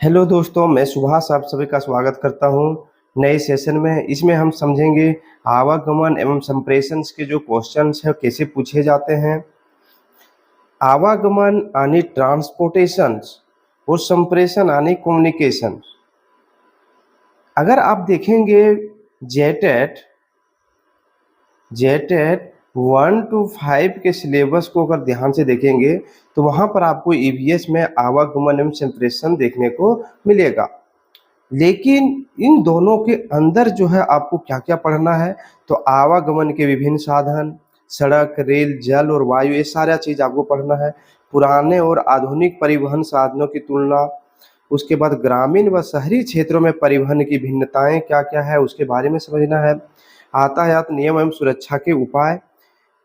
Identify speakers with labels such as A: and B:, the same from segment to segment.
A: Hello दोस्तों, मैं सुभाष आप सभी का स्वागत करता हूं नए सेशन में। इसमें हम समझेंगे आवागमन एवं संप्रेषण के जो क्वेश्चंस है कैसे पूछे जाते हैं। आवागमन यानी ट्रांसपोर्टेशन और संप्रेषण यानी कम्युनिकेशन। अगर आप देखेंगे जेटेट जेटेट 1 to 5 के सिलेबस को अगर ध्यान से देखेंगे तो वहां पर आपको ईवीएस में आवागमन एवं संप्रेषण देखने को मिलेगा। लेकिन इन दोनों के अंदर जो है आपको क्या क्या पढ़ना है, तो आवागमन के विभिन्न साधन, सड़क, रेल, जल और वायु, ये सारा चीज आपको पढ़ना है। पुराने और आधुनिक परिवहन साधनों की तुलना, उसके बाद ग्रामीण व शहरी क्षेत्रों में परिवहन की भिन्नताएं क्या क्या है उसके बारे में समझना है। यातायात नियम एवं सुरक्षा के उपाय,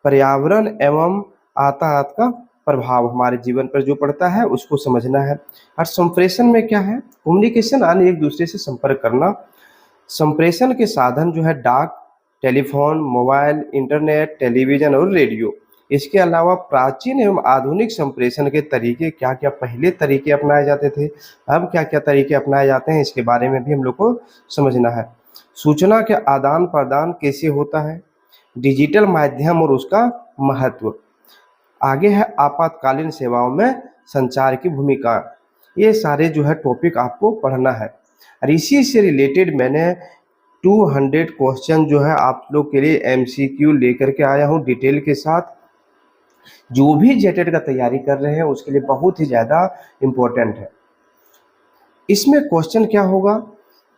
A: पर्यावरण एवं यातायात का प्रभाव हमारे जीवन पर जो पड़ता है उसको समझना है। और संप्रेषण में क्या है, कम्युनिकेशन यानी एक दूसरे से संपर्क करना। संप्रेषण के साधन जो है डाक, टेलीफोन, मोबाइल, इंटरनेट, टेलीविजन और रेडियो। इसके अलावा प्राचीन एवं आधुनिक संप्रेषण के तरीके क्या क्या पहले तरीके अपनाए जाते थे, अब क्या क्या तरीके अपनाए जाते हैं, इसके बारे में भी हम लोग को समझना है। सूचना के आदान प्रदान कैसे होता है, डिजिटल माध्यम और उसका महत्व। आगे है आपातकालीन सेवाओं में संचार की भूमिका। ये सारे जो है टॉपिक आपको पढ़ना है। और इसी से रिलेटेड मैंने 200 क्वेश्चन जो है आप लोग के लिए एमसीक्यू लेकर के आया हूँ डिटेल के साथ। जो भी जेटेट का तैयारी कर रहे हैं उसके लिए बहुत ही ज़्यादा इम्पोर्टेंट है। इसमें क्वेश्चन क्या होगा,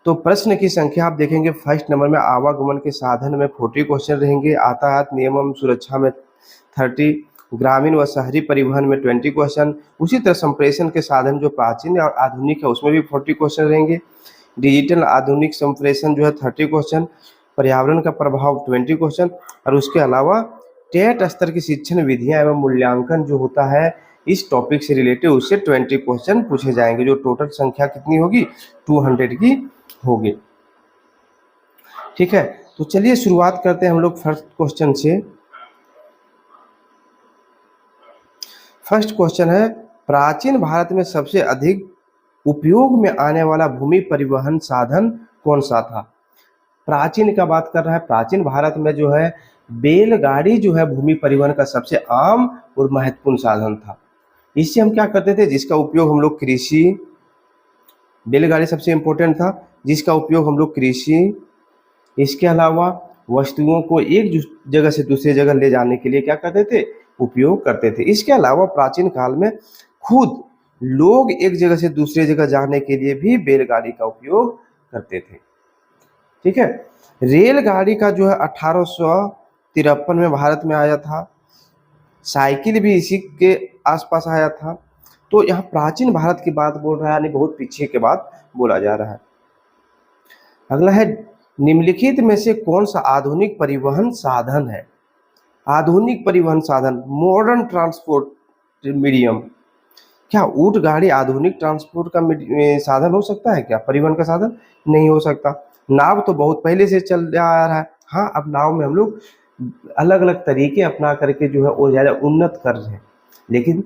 A: तो प्रश्न की संख्या आप देखेंगे फर्स्ट नंबर में आवागमन के साधन में 40 क्वेश्चन रहेंगे, यातायात नियम एवं सुरक्षा में 30, ग्रामीण व शहरी परिवहन में 20 क्वेश्चन। उसी तरह संप्रेषण के साधन जो प्राचीन और आधुनिक है उसमें भी 40 क्वेश्चन रहेंगे। डिजिटल आधुनिक संप्रेषण जो है 30 क्वेश्चन, पर्यावरण का प्रभाव 20 क्वेश्चन, और उसके अलावा टेट स्तर की शिक्षण विधियां एवं मूल्यांकन जो होता है इस टॉपिक से रिलेटेड उससे 20 क्वेश्चन पूछे जाएंगे। जो टोटल संख्या कितनी होगी, 200 की होगी। ठीक है, तो चलिए शुरुआत करते हैं हम लोग फर्स्ट क्वेश्चन से। फर्स्ट क्वेश्चन है, प्राचीन भारत में सबसे अधिक उपयोग में आने वाला भूमि परिवहन साधन कौन सा था। प्राचीन का बात कर रहा है, प्राचीन भारत में जो है बैलगाड़ी जो है भूमि परिवहन का सबसे आम और महत्वपूर्ण साधन था। इससे हम क्या करते थे, जिसका उपयोग हम लोग कृषि, बैलगाड़ी सबसे इम्पोर्टेंट था जिसका उपयोग हम लोग कृषि, इसके अलावा वस्तुओं को एक जगह से दूसरी जगह ले जाने के लिए क्या करते थे, उपयोग करते थे। इसके अलावा प्राचीन काल में खुद लोग एक जगह से दूसरी जगह जाने के लिए भी बैलगाड़ी का उपयोग करते थे। ठीक है, रेलगाड़ी का जो है 1853 में भारत में आया था। साइकिल भी इसी के आसपास आया था। तो यहाँ प्राचीन भारत की बात बोल रहा है, यानी बहुत पीछे के बात बोला जा रहा है। अगला है, निम्नलिखित में से कौन सा आधुनिक परिवहन साधन है। आधुनिक परिवहन साधन, मॉडर्न ट्रांसपोर्ट मीडियम। क्या ऊंट गाड़ी आधुनिक ट्रांसपोर्ट का साधन हो सकता है क्या, परिवहन का साधन नहीं हो सकता। नाव तो बहुत पहले से चल आ रहा है। हाँ, अब नाव में हम लोग अलग अलग तरीके अपना करके जो है और ज़्यादा उन्नत कर रहे हैं, लेकिन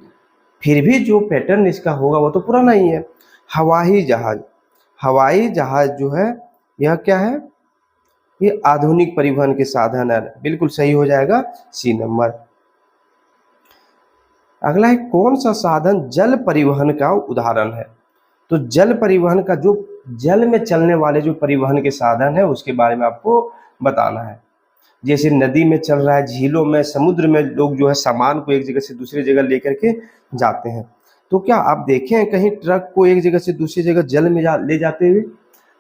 A: फिर भी जो पैटर्न इसका होगा वो तो पुराना ही है। हवाई जहाज, हवाई जहाज जो है यह क्या है, ये आधुनिक परिवहन के साधन है। बिल्कुल सही हो जाएगा सी नंबर। अगला है, कौन सा साधन जल परिवहन का उदाहरण है। तो जल परिवहन का, जो जल में चलने वाले जो परिवहन के साधन है उसके बारे में आपको बताना है। जैसे नदी में चल रहा है, झीलों में, समुद्र में लोग जो है सामान को एक जगह से दूसरी जगह लेकर के जाते हैं। तो क्या आप देखे हैं कहीं ट्रक को एक जगह से दूसरी जगह जल में ले जाते हुए।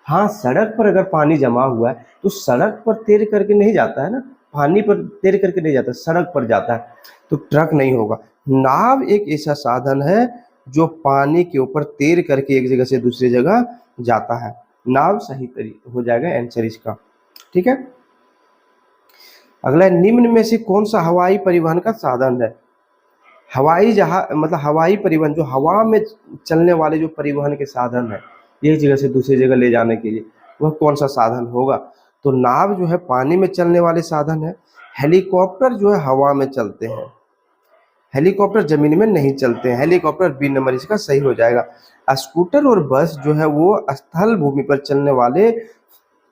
A: हाँ, सड़क पर अगर पानी जमा हुआ है तो सड़क पर तैर करके नहीं जाता है ना, पानी पर तैर करके नहीं जाता, सड़क पर जाता है, तो ट्रक नहीं होगा। नाव एक ऐसा साधन है जो पानी के ऊपर तैर करके एक जगह से दूसरी जगह जाता है। नाव सही तरीके हो जाएगा आंसर इसका। ठीक है, अगला, निम्न में से कौन सा हवाई परिवहन का साधन है। हवाई जहाज मतलब हवाई परिवहन, जो हवा में चलने वाले जो परिवहन के साधन है एक जगह से दूसरी जगह ले जाने के लिए, वह कौन सा साधन होगा। तो नाव जो है पानी में चलने वाले साधन है। हेलीकॉप्टर जो है हवा में चलते हैं, हेलीकॉप्टर जमीन में नहीं चलते हैं। हेलीकॉप्टर बी नंबर इसका सही हो जाएगा। स्कूटर और बस जो है वो स्थल भूमि पर चलने वाले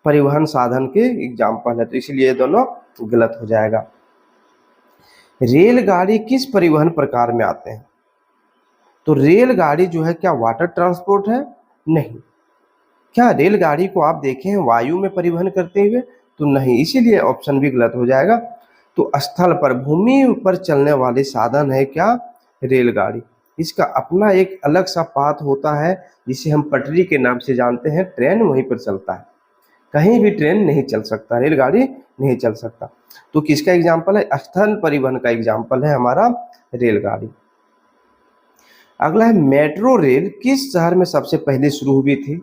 A: परिवहन साधन के एग्जाम्पल है, तो इसलिए ये दोनों गलत हो जाएगा। रेलगाड़ी किस परिवहन प्रकार में आते हैं? तो रेलगाड़ी जो है क्या वाटर ट्रांसपोर्ट है? नहीं। क्या रेलगाड़ी को आप देखे हैं वायु में परिवहन करते हुए? तो नहीं, इसीलिए ऑप्शन भी गलत हो जाएगा। तो स्थल पर भूमि पर चलने वाले साधन है क्या? रेलगाड़ी। इसका अपना एक अलग सा पाथ होता है जिसे हम पटरी के नाम से जानते हैं, ट्रेन वहीं पर चलता है, कहीं भी ट्रेन नहीं चल सकता, रेलगाड़ी नहीं चल सकता। तो किसका एग्जाम्पल है? स्थल परिवहन का एग्जाम्पल है हमारा रेलगाड़ी। अगला है मेट्रो रेल किस शहर में सबसे पहले शुरू हुई थी?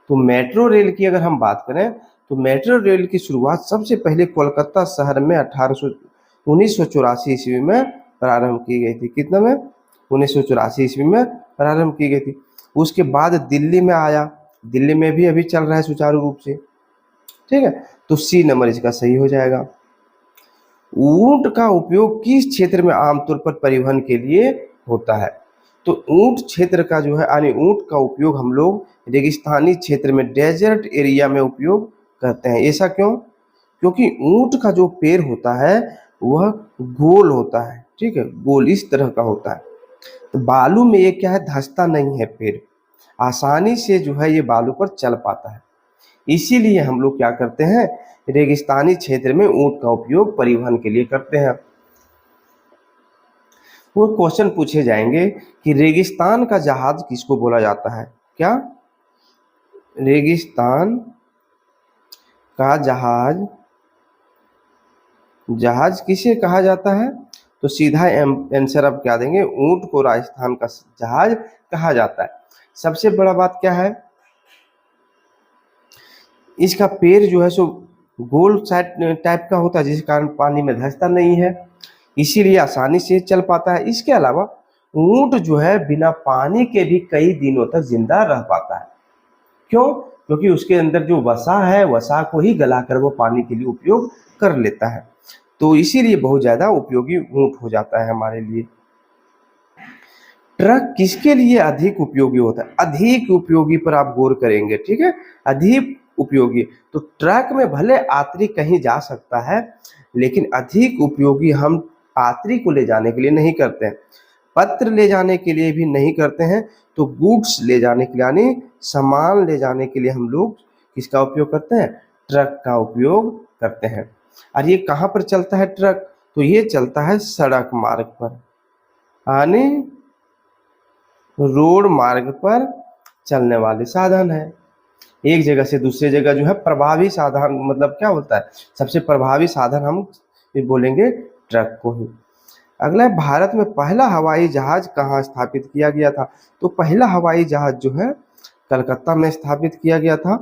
A: तो मेट्रो रेल की अगर हम बात करें तो मेट्रो रेल की शुरुआत सबसे पहले कोलकाता शहर में 1984 ईस्वी में प्रारंभ की गई थी। कितना में? 1984 ईस्वी में प्रारंभ की गई थी। उसके बाद दिल्ली में आया, दिल्ली में भी अभी चल रहा है सुचारू रूप से। ठीक है, तो सी नंबर इसका सही हो जाएगा। ऊंट का उपयोग किस क्षेत्र में आमतौर पर परिवहन के लिए होता है? तो ऊंट क्षेत्र का जो है यानी ऊंट का उपयोग हम लोग रेगिस्तानी क्षेत्र में, डेजर्ट एरिया में उपयोग करते हैं। ऐसा क्यों? क्योंकि ऊंट का जो पैर होता है वह गोल होता है। ठीक है, गोल इस तरह का होता है। तो बालू में ये क्या है, धंसता नहीं है पैर, आसानी से जो है ये बालू पर चल पाता है। इसीलिए हम लोग क्या करते हैं, रेगिस्तानी क्षेत्र में ऊंट का उपयोग परिवहन के लिए करते हैं। वो क्वेश्चन पूछे जाएंगे कि रेगिस्तान का जहाज किसको बोला जाता है? क्या रेगिस्तान का जहाज किसे कहा जाता है? तो सीधा आंसर अब क्या देंगे, ऊंट को राजस्थान का जहाज कहा जाता है। सबसे बड़ा बात क्या है, इसका पैर जो है सो गोल टाइप का होता है, जिस कारण पानी में धंसता नहीं है, इसीलिए आसानी से चल पाता है। इसके अलावा ऊंट जो है बिना पानी के भी कई दिनों तक जिंदा रह पाता है। क्यों? क्योंकि उसके अंदर जो वसा है, वसा को ही गलाकर वो पानी के लिए उपयोग कर लेता है, तो इसीलिए बहुत ज्यादा उपयोगी ऊंट हो जाता है हमारे लिए। ट्रक किसके लिए अधिक उपयोगी होता है? अधिक उपयोगी पर आप गौर करेंगे। ठीक है, अधिक उपयोगी, तो ट्रक में भले यात्री कहीं जा सकता है, लेकिन अधिक उपयोगी हम यात्री को ले जाने के लिए नहीं करते हैं, पत्र ले जाने के लिए भी नहीं करते हैं। तो गुड्स ले जाने के लिए यानी सामान ले जाने के लिए हम लोग किसका उपयोग करते हैं? ट्रक का उपयोग करते हैं। और ये कहाँ पर चलता है ट्रक? तो ये चलता है सड़क मार्ग पर, यानी रोड मार्ग पर चलने वाले साधन है। एक जगह से दूसरे जगह जो है प्रभावी साधन, मतलब क्या होता है, सबसे प्रभावी साधन हम बोलेंगे ट्रक को ही। अगला है भारत में पहला हवाई जहाज कहाँ स्थापित किया गया था? तो पहला हवाई जहाज जो है कलकत्ता में स्थापित किया गया था।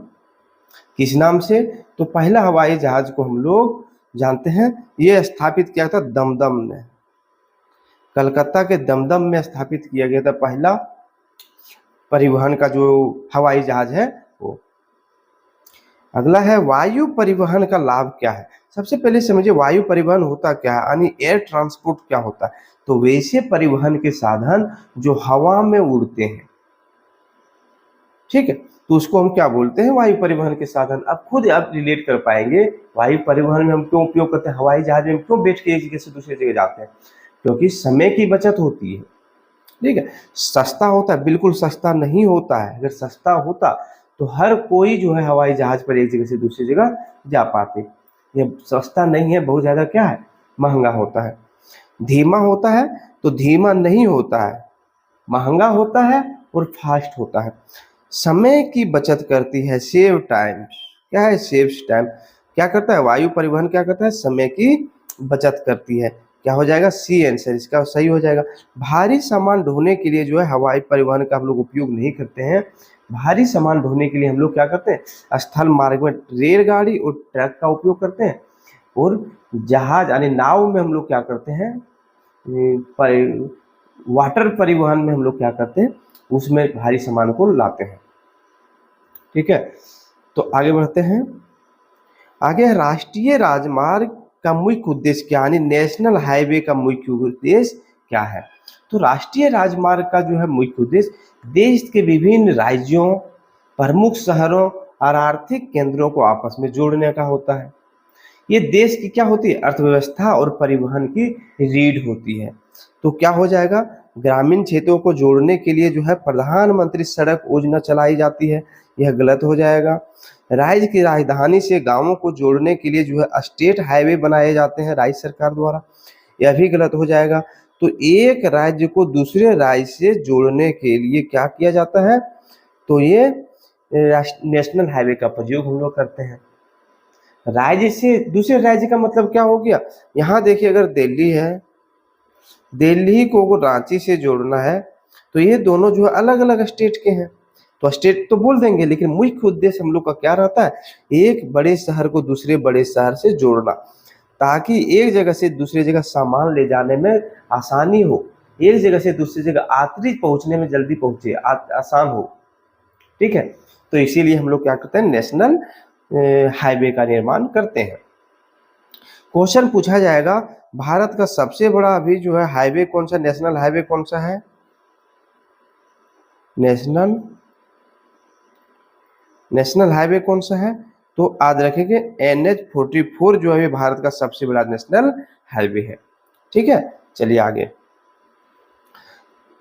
A: किस नाम से? तो पहला हवाई जहाज को हम लोग जानते हैं, ये स्थापित किया था दमदम में, कलकत्ता के दमदम में स्थापित किया गया था पहला परिवहन का जो हवाई जहाज है वो। अगला है वायु परिवहन का लाभ क्या है? सबसे पहले समझिए वायु परिवहन होता क्या है, यानी एयर ट्रांसपोर्ट क्या होता है। तो वैसे परिवहन के साधन जो हवा में उड़ते हैं, ठीक है, तो उसको हम क्या बोलते हैं? वायु परिवहन के साधन। अब खुद आप रिलेट कर पाएंगे वायु परिवहन में हम क्यों उपयोग करते हैं, हवाई जहाज में हम क्यों बैठ के एक जगह से दूसरी जगह जाते हैं? क्योंकि समय की बचत होती है। ठीक है, सस्ता होता है? बिल्कुल सस्ता नहीं होता है। अगर सस्ता होता तो हर कोई जो है हवाई जहाज पर एक जगह से दूसरी जगह जा पाते। ये सस्ता नहीं है, बहुत ज़्यादा क्या है, महंगा होता है। धीमा होता है? तो धीमा नहीं होता है, महंगा होता है और फास्ट होता है। समय की बचत करती है, सेव टाइम। क्या है? Saves time. क्या करता है वायु परिवहन? क्या करता है? समय की बचत करती है। क्या हो जाएगा? सी आंसर इसका सही हो जाएगा। भारी सामान ढोने के लिए जो है हवाई परिवहन का हम लोग उपयोग नहीं करते हैं। भारी सामान ढोने के लिए हम लोग क्या करते हैं? स्थल मार्ग में रेलगाड़ी और ट्रक का उपयोग करते हैं, और जहाज यानी नाव में हम लोग क्या करते हैं, वाटर परिवहन में हम लोग क्या करते हैं, उसमें भारी सामान को लाते हैं। ठीक है, तो आगे बढ़ते हैं। आगे राष्ट्रीय राजमार्ग का मुख्य उद्देश्य क्या, यानी नेशनल हाईवे का मुख्य उद्देश्य क्या है? तो राष्ट्रीय राजमार्ग का जो है मुख्य उद्देश्य देश के विभिन्न राज्यों, प्रमुख शहरों और आर्थिक केंद्रों को आपस में जोड़ने का होता है। ये देश की क्या होती है? अर्थव्यवस्था और परिवहन की रीढ़ होती है। तो क्या हो जाएगा? ग्रामीण क्षेत्रों को जोड़ने के लिए जो है प्रधानमंत्री सड़क योजना चलाई जाती है, यह गलत हो जाएगा। राज्य की राजधानी से गांवों को जोड़ने के लिए जो है स्टेट हाईवे बनाए जाते हैं राज्य सरकार द्वारा, यह भी गलत हो जाएगा। तो एक राज्य को दूसरे राज्य से जोड़ने के लिए क्या किया जाता है? तो ये नेशनल हाईवे का प्रयोग हम लोग करते हैं। राज्य से दूसरे राज्य का मतलब क्या हो गया? यहाँ देखिए, अगर दिल्ली है, दिल्ली को अगर रांची से जोड़ना है तो ये दोनों जो है अलग अलग स्टेट के हैं, तो स्टेट तो बोल देंगे, लेकिन मुख्य उद्देश्य हम लोग का क्या रहता है? एक बड़े शहर को दूसरे बड़े शहर से जोड़ना, ताकि एक जगह से दूसरी जगह सामान ले जाने में आसानी हो, एक जगह से दूसरी जगह यात्री पहुंचने में जल्दी पहुंचे, आसान हो। ठीक है, तो इसीलिए हम लोग क्या करते हैं? नेशनल हाईवे का निर्माण करते हैं। क्वेश्चन पूछा जाएगा, भारत का सबसे बड़ा अभी जो है हाईवे कौन सा, नेशनल हाईवे कौन सा है? नेशनल हाईवे कौन सा है? तो याद रखेंगे NH-44 जो है भारत का सबसे बड़ा नेशनल हाईवे है। ठीक है, चलिए आगे।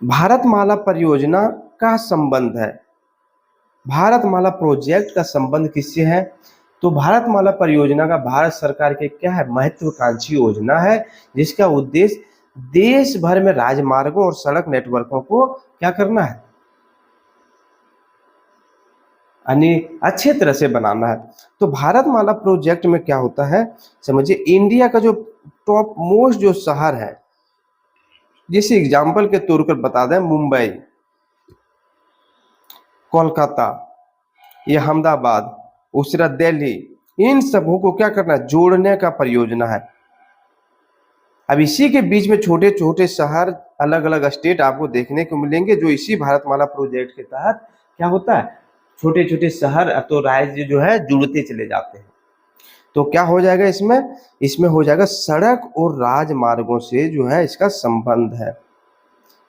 A: भारतमाला परियोजना का संबंध है, भारतमाला प्रोजेक्ट का संबंध किससे है? तो भारतमाला परियोजना का भारत सरकार के क्या है? महत्वाकांक्षी योजना है, जिसका उद्देश्य देश भर में राजमार्गों और सड़क नेटवर्कों को क्या करना है? यानी अच्छे तरह से बनाना है। तो भारतमाला प्रोजेक्ट में क्या होता है समझिए, इंडिया का जो टॉप मोस्ट जो शहर है, जैसे एग्जाम्पल के तौर पर बता दें, मुंबई, कोलकाता, ये अहमदाबाद, उसरा दिल्ली, इन सबों को क्या करना है? जोड़ने का परियोजना है। अब इसी के बीच में छोटे छोटे शहर, अलग अलग स्टेट आपको देखने को मिलेंगे, जो इसी भारतमाला प्रोजेक्ट के तहत क्या होता है? छोटे छोटे शहर तो राज्य जो है जुड़ते चले जाते हैं। तो क्या हो जाएगा इसमें? इसमें हो जाएगा सड़क और राजमार्गों से जो है इसका संबंध है,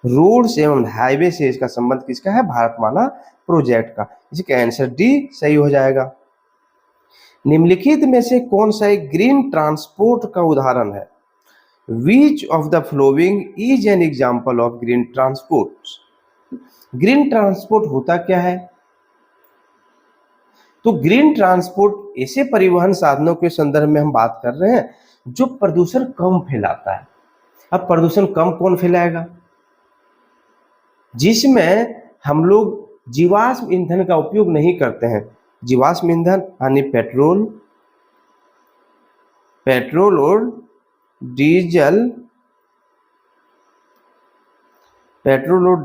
A: रोड्स एवं हाईवे से इसका संबंध किसका है? भारतमाला प्रोजेक्ट का। इसका आंसर डी सही हो जाएगा। निम्नलिखित में से कौन सा एक ग्रीन ट्रांसपोर्ट का उदाहरण है? Which of the following is an example of green transport? Green transport होता क्या है? तो ग्रीन ट्रांसपोर्ट ऐसे परिवहन साधनों के संदर्भ में हम बात कर रहे हैं जो प्रदूषण कम फैलाता है। अब प्रदूषण कम कौन फैलाएगा? जिसमें हम लोग जीवाश्म ईंधन का उपयोग नहीं करते हैं। जीवाश्म ईंधन यानी पेट्रोल और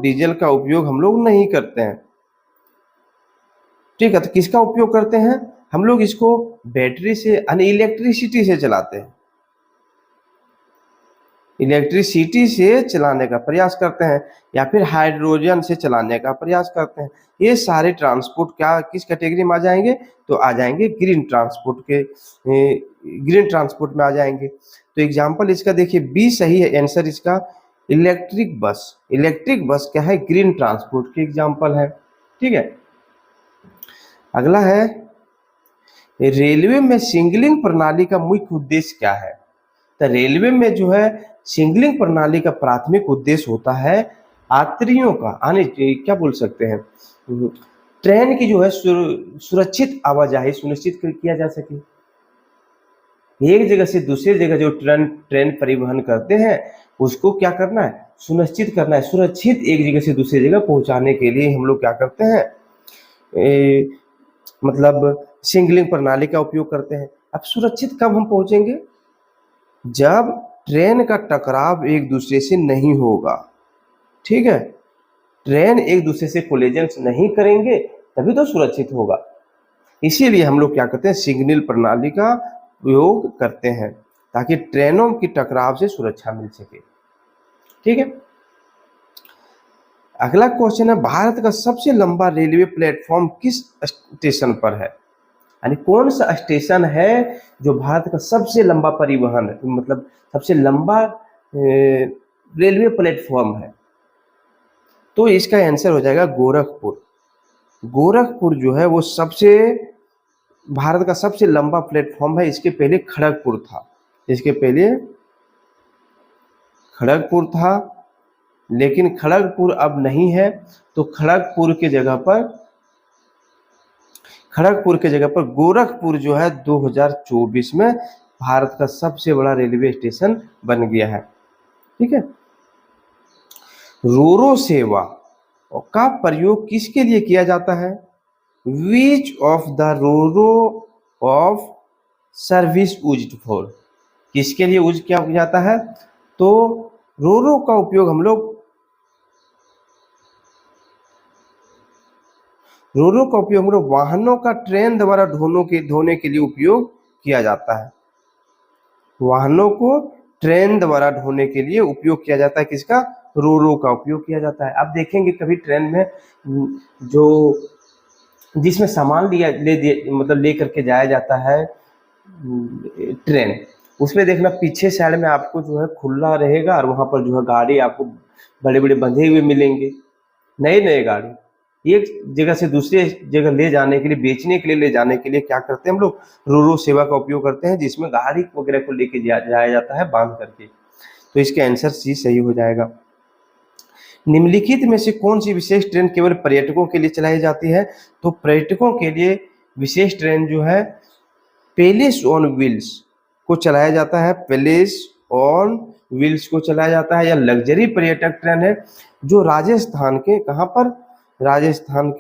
A: डीजल का उपयोग हम लोग नहीं करते हैं। ठीक है, तो किसका उपयोग करते हैं? हम लोग इसको बैटरी से यानी इलेक्ट्रिसिटी से चलाते हैं, इलेक्ट्रिसिटी से चलाने का प्रयास करते हैं, या फिर हाइड्रोजन से चलाने का प्रयास करते हैं। ये सारे ट्रांसपोर्ट क्या किस कैटेगरी में आ जाएंगे? तो आ जाएंगे ग्रीन ट्रांसपोर्ट में आ जाएंगे। तो एग्जाम्पल इसका देखिए, बी सही है आंसर इसका। इलेक्ट्रिक बस क्या है? ग्रीन ट्रांसपोर्ट की एग्जाम्पल है। ठीक है, अगला है, रेलवे में सिग्नलिंग प्रणाली का मुख्य उद्देश्य क्या है? तो रेलवे में जो है सिग्नलिंग प्रणाली का प्राथमिक उद्देश्य होता है यात्रियों का क्या बोल सकते हैं, ट्रेन की जो है सुरक्षित आवाजाही सुनिश्चित किया जा सके। एक जगह से दूसरी जगह जो ट्रेन परिवहन करते हैं उसको क्या करना है? सुनिश्चित करना है, सुरक्षित एक जगह से दूसरी जगह पहुंचाने के लिए हम लोग क्या करते हैं? मतलब सिग्नलिंग प्रणाली का उपयोग करते हैं। अब सुरक्षित कब हम पहुंचेंगे? जब ट्रेन का टकराव एक दूसरे से नहीं होगा। ठीक है, ट्रेन एक दूसरे से कोलिजन नहीं करेंगे तभी तो सुरक्षित होगा। इसीलिए हम लोग क्या करते हैं? सिग्नल प्रणाली का उपयोग करते हैं ताकि ट्रेनों की टकराव से सुरक्षा मिल सके। ठीक है, अगला क्वेश्चन है, भारत का सबसे लंबा रेलवे प्लेटफॉर्म किस स्टेशन पर है? यानी कौन सा स्टेशन है जो भारत का सबसे लंबा परिवहन मतलब सबसे लंबा रेलवे प्लेटफॉर्म है। तो इसका आंसर हो जाएगा गोरखपुर। गोरखपुर जो है वो सबसे भारत का सबसे लंबा प्लेटफॉर्म है। इसके पहले खड़गपुर था, इसके पहले खड़गपुर था, लेकिन खड़गपुर अब नहीं है। तो खड़गपुर के जगह पर गोरखपुर जो है 2024 में भारत का सबसे बड़ा रेलवे स्टेशन बन गया है। ठीक है। रोरो सेवा का प्रयोग किसके लिए किया जाता है? Which of the Roro of service used for, किसके लिए यूज किया जाता है? तो रोरो का उपयोग हम लोग वाहनों का ट्रेन द्वारा ढोने के लिए उपयोग किया जाता है। वाहनों को ट्रेन द्वारा ढोने के लिए उपयोग किया जाता है। किसका? रोरो का उपयोग किया जाता है। अब देखेंगे कभी ट्रेन में जो जिसमें सामान मतलब ले करके जाया जाता है ट्रेन, उसमें देखना पीछे साइड में आपको जो है खुला रहेगा और वहाँ पर जो है गाड़ी आपको बड़े बड़े बंधे हुए मिलेंगे, नए नए गाड़ी। एक जगह से दूसरे जगह ले जाने के लिए, बेचने के लिए ले जाने के लिए क्या करते हैं हम लोग? रोरो सेवा का उपयोग करते हैं, जिसमें गाड़ी वगैरह को लेके जाया जाता है बांध करके। तो इसके आंसर सी सही हो जाएगा। निम्नलिखित में से कौन सी विशेष ट्रेन केवल पर्यटकों के लिए चलाई जाती है? तो पर्यटकों के लिए विशेष ट्रेन जो है पैलेस ऑन व्हील्स को चलाया जाता है। पैलेस ऑन व्हील्स को चलाया जाता है। या लग्जरी पर्यटक ट्रेन है जो राजस्थान के, कहां पर? राजस्थान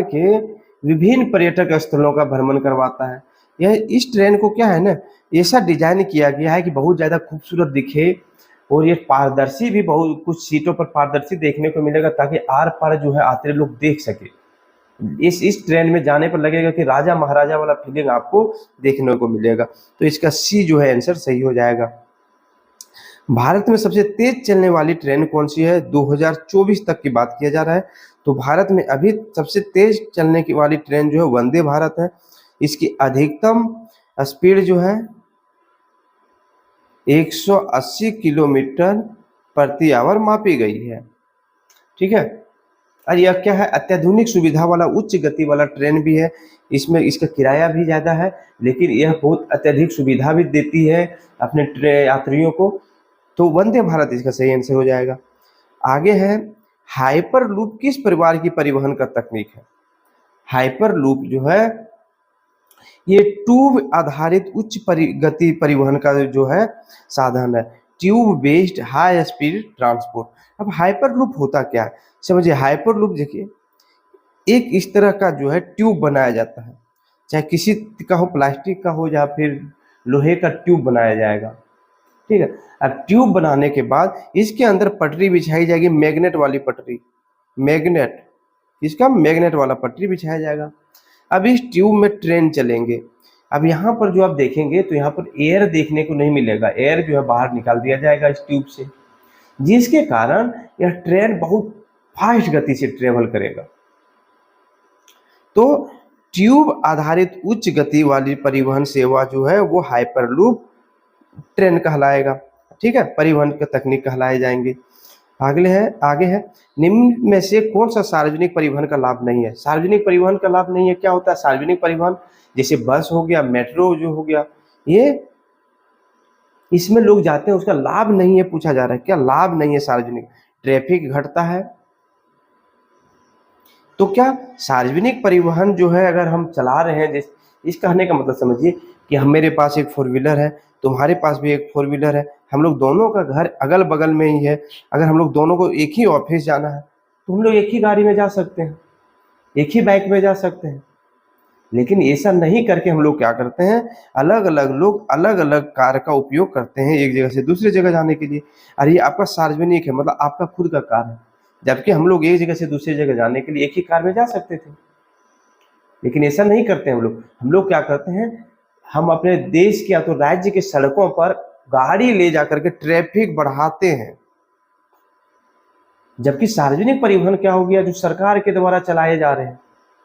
A: के विभिन्न पर्यटक स्थलों का भ्रमण करवाता है। यह इस ट्रेन को क्या है ना, ऐसा डिजाइन किया गया है कि बहुत ज्यादा खूबसूरत दिखे और ये पारदर्शी भी, बहुत कुछ सीटों पर पारदर्शी देखने को मिलेगा ताकि आर पार जो है आते लोग देख सके। इस ट्रेन में जाने पर लगेगा कि राजा महाराजा वाला फीलिंग आपको देखने को मिलेगा। तो इसका सी जो है आंसर सही हो जाएगा। भारत में सबसे तेज चलने वाली ट्रेन कौन सी है? 2024 तक की बात किया जा रहा है। तो भारत में अभी सबसे तेज चलने की वाली ट्रेन जो है वंदे भारत है। इसकी अधिकतम स्पीड जो है 180 किलोमीटर प्रति आवर मापी गई है। ठीक है। और यह क्या है? अत्याधुनिक सुविधा वाला उच्च गति वाला ट्रेन भी है। इसमें इसका किराया भी ज़्यादा है, लेकिन यह बहुत अत्यधिक सुविधा भी देती है अपने यात्रियों को। तो वंदे भारत इसका सही आंसर हो जाएगा। आगे है, हाइपर लूप किस परिवार की परिवहन का तकनीक है? हाइपर लूप जो है ये ट्यूब आधारित उच्च गति परिवहन का जो है साधन है। Tube based high speed transport. अब हाइपर लूप होता क्या है समझिए। हाइपर लूप देखिए, एक इस तरह का जो है ट्यूब बनाया जाता है, चाहे किसी का हो, प्लास्टिक का हो या फिर लोहे का ट्यूब बनाया जाएगा। ठीक है। अब ट्यूब बनाने के बाद इसके अंदर पटरी बिछाई जाएगी, मैग्नेट वाली पटरी, मैग्नेट, इसका मैग्नेट वाला पटरी बिछाया जाएगा। अब इस ट्यूब में ट्रेन चलेंगे। अब यहाँ पर जो आप देखेंगे तो यहाँ पर एयर देखने को नहीं मिलेगा, एयर जो है बाहर निकाल दिया जाएगा इस ट्यूब से, जिसके कारण यह ट्रेन बहुत फास्ट गति से ट्रेवल करेगा। तो ट्यूब आधारित उच्च गति वाली परिवहन सेवा जो है वो हाइपरलूप ट्रेन कहलाएगा। ठीक है, परिवहन का तकनीक कहलाए जाएंगे। आगे है निम्न में से कौन सा सार्वजनिक परिवहन का लाभ नहीं है? सार्वजनिक परिवहन का लाभ नहीं है, क्या होता है सार्वजनिक परिवहन? जैसे बस हो गया, मेट्रो जो हो गया, ये इसमें लोग जाते हैं, उसका लाभ नहीं है। पूछा जा रहा है क्या लाभ नहीं है सार्वजनिक? ट्रैफिक घटता है। तो क्या सार्वजनिक परिवहन जो है अगर हम चला रहे हैं, इस कहने का मतलब समझिए कि हम, मेरे पास एक 4 व्हीलर है, तुम्हारे पास भी एक 4 व्हीलर है, हम लोग दोनों का घर अगल बगल में ही है, अगर हम लोग दोनों को एक ही ऑफिस जाना है तो हम लोग एक ही गाड़ी में जा सकते हैं, एक ही बाइक में जा सकते हैं। लेकिन ऐसा नहीं करके हम लोग क्या करते हैं, अलग अलग लोग अलग अलग कार का उपयोग करते हैं एक जगह से दूसरी जगह जाने के लिए। और ये आपका सार्वजनिक है, मतलब आपका खुद का कार है, जबकि हम लोग एक जगह से दूसरी जगह जाने के लिए एक ही कार में जा सकते थे। लेकिन ऐसा नहीं करते हम लोग क्या करते हैं, हम अपने देश के या तो राज्य के सड़कों पर गाड़ी ले जाकर के ट्रैफिक बढ़ाते हैं। जबकि सार्वजनिक परिवहन क्या हो गया, जो सरकार के द्वारा चलाए जा रहे हैं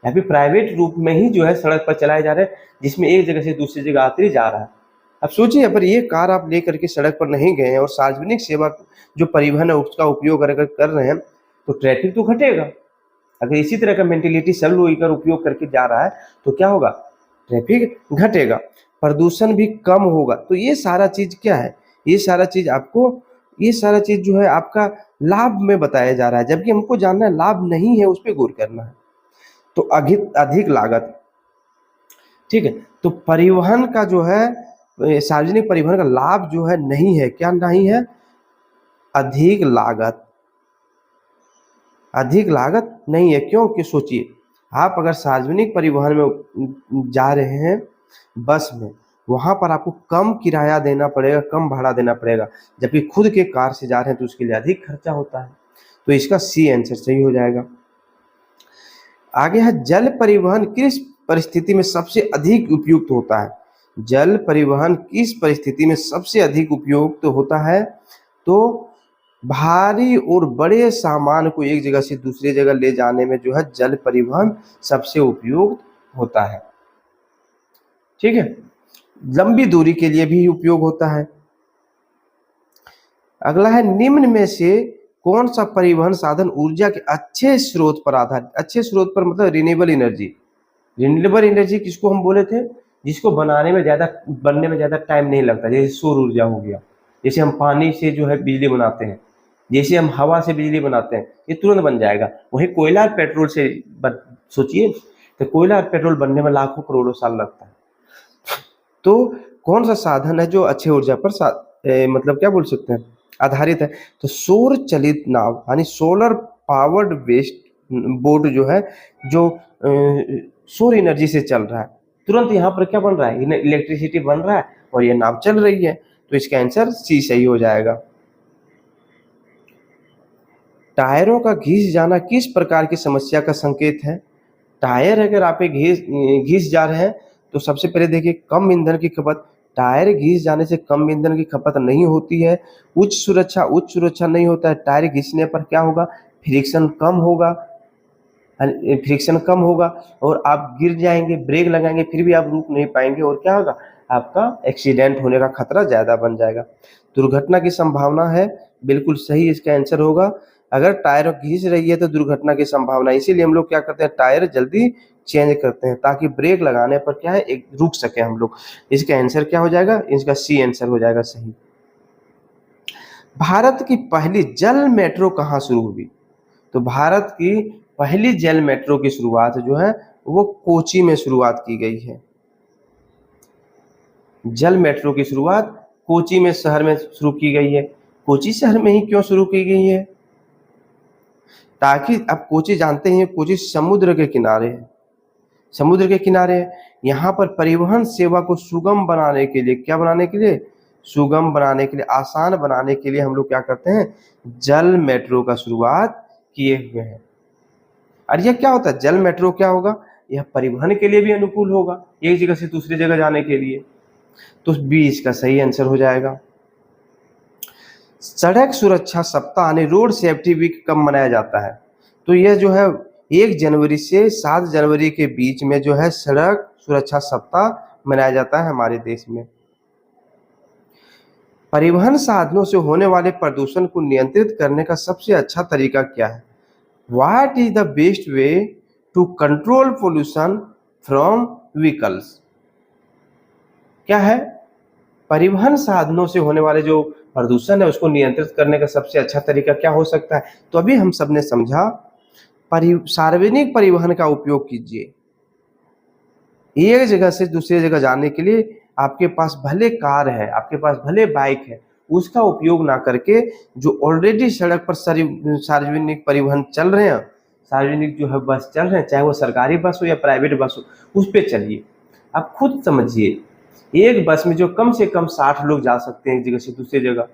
A: या फिर प्राइवेट रूप में ही जो है सड़क पर चलाए जा रहे हैं, जिसमें एक जगह से दूसरी जगह यात्री जा रहा है। अब सोचिए, अगर ये कार आप लेकर के सड़क पर नहीं गए हैं और सार्वजनिक सेवा जो परिवहन है उसका उपयोग अगर कर रहे हैं, तो ट्रैफिक तो घटेगा। अगर इसी तरह का मेंटेलिटी सब लोग इधर उपयोग करके जा रहा है तो क्या होगा, ट्रैफिक घटेगा, प्रदूषण भी कम होगा। तो ये सारा चीज क्या है, ये सारा चीज आपको, ये सारा चीज जो है आपका लाभ में बताया जा रहा है, जबकि हमको जानना है लाभ नहीं है, उस पर गौर करना है। तो अधिक अधिक लागत, ठीक है। तो परिवहन का जो है, सार्वजनिक परिवहन का लाभ जो है नहीं है, क्या नहीं है, अधिक लागत। अधिक लागत नहीं है, क्यों कि सोचिए, आप अगर सार्वजनिक परिवहन में जा रहे हैं बस में, वहां पर आपको कम किराया देना पड़ेगा, कम भाड़ा देना पड़ेगा, जबकि खुद के कार से जा रहे हैं तो उसके लिए अधिक खर्चा होता है। तो इसका सी आंसर सही हो जाएगा। आगे है, जल परिवहन किस परिस्थिति में सबसे अधिक उपयुक्त होता है। जल परिवहन किस परिस्थिति में सबसे अधिक उपयुक्त होता है, तो भारी और बड़े सामान को एक जगह से दूसरी जगह ले जाने में जो है जल परिवहन सबसे उपयुक्त होता है, ठीक है। लंबी दूरी के लिए भी उपयोग होता है। अगला है, निम्न में से कौन सा परिवहन साधन ऊर्जा के अच्छे स्रोत पर आधारित, अच्छे स्रोत पर मतलब रिन्यूएबल एनर्जी। रिन्यूएबल एनर्जी किसको हम बोले थे, जिसको बनने में ज़्यादा टाइम नहीं लगता, जैसे सौर ऊर्जा हो गया, जैसे हम पानी से जो है बिजली बनाते हैं, जैसे हम हवा से बिजली बनाते हैं, ये तुरंत बन जाएगा। वही कोयला और पेट्रोल से सोचिए, तो कोयला और पेट्रोल बनने में लाखों करोड़ों साल लगता है। तो कौन सा साधन है जो अच्छे ऊर्जा पर मतलब क्या बोल सकते हैं, आधारित है, तो सौर चलित नाव यानी सोलर पावर्ड वेस्ट बोट जो है, जो सौर एनर्जी से चल रहा है, तुरंत यहाँ पर क्या बन रहा है, इलेक्ट्रिसिटी बन रहा है और ये नाव चल रही है। तो इसका आंसर सी सही हो जाएगा। टायरों का घिस जाना किस प्रकार की समस्या का संकेत है। टायर अगर आप घिस जा रहे हैं तो सबसे पहले देखिए, कम ईंधन की खपत। टायर घिस जाने से कम ईंधन की खपत नहीं होती है। उच्च सुरक्षा नहीं होता है। टायर घिसने पर क्या होगा, फ्रिक्शन कम होगा, और आप गिर जाएंगे, ब्रेक लगाएंगे फिर भी आप रुक नहीं पाएंगे, और क्या होगा, आपका एक्सीडेंट होने का खतरा ज़्यादा बन जाएगा। दुर्घटना की संभावना है, बिल्कुल सही इसका आंसर होगा। अगर टायर घिस रही है तो दुर्घटना की संभावना, इसीलिए हम लोग क्या करते हैं, टायर जल्दी चेंज करते हैं ताकि ब्रेक लगाने पर क्या है, एक रुक सके हम लोग। इसका आंसर क्या हो जाएगा, इसका सी आंसर हो जाएगा सही। भारत की पहली जल मेट्रो कहाँ शुरू हुई, तो भारत की पहली जल मेट्रो की शुरुआत जो है वो कोची में शुरुआत की गई है। जल मेट्रो की शुरुआत कोची में शहर में शुरू की गई है। कोची शहर में ही क्यों शुरू की गई है, ताकि आप कोची जानते हैं, कोची समुद्र के किनारे है, समुद्र के किनारे है। यहाँ पर परिवहन सेवा को सुगम बनाने के लिए, क्या बनाने के लिए, सुगम बनाने के लिए, आसान बनाने के लिए हम लोग क्या करते हैं, जल मेट्रो का शुरुआत किए हुए हैं। और यह क्या होता है, जल मेट्रो क्या होगा, यह परिवहन के लिए भी अनुकूल होगा, एक जगह से दूसरी जगह जाने के लिए। तो बी इसका सही आंसर हो जाएगा। सड़क सुरक्षा सप्ताह यानी रोड सेफ्टी वीक कब मनाया जाता है, तो यह जो है 1 जनवरी से 7 जनवरी के बीच में जो है सड़क सुरक्षा सप्ताह मनाया जाता है हमारे देश में। परिवहन साधनों से होने वाले प्रदूषण को नियंत्रित करने का सबसे अच्छा तरीका क्या है। What is the best way to control pollution from vehicles? क्या है, परिवहन साधनों से होने वाले जो प्रदूषण है उसको नियंत्रित करने का सबसे अच्छा तरीका क्या हो सकता है। तो अभी हम सबने समझा, सार्वजनिक परिवहन का उपयोग कीजिए। एक जगह से दूसरी जगह जाने के लिए आपके पास भले कार है, आपके पास भले बाइक है, उसका उपयोग ना करके जो ऑलरेडी सड़क पर सार्वजनिक परिवहन चल रहे हैं, सार्वजनिक जो है बस चल रहे हैं, चाहे वो सरकारी बस हो या प्राइवेट बस हो, उस पर चलिए। आप खुद समझिए, एक बस में जो कम से कम 60 लोग जा सकते हैं एक जगह से दूसरी जगह,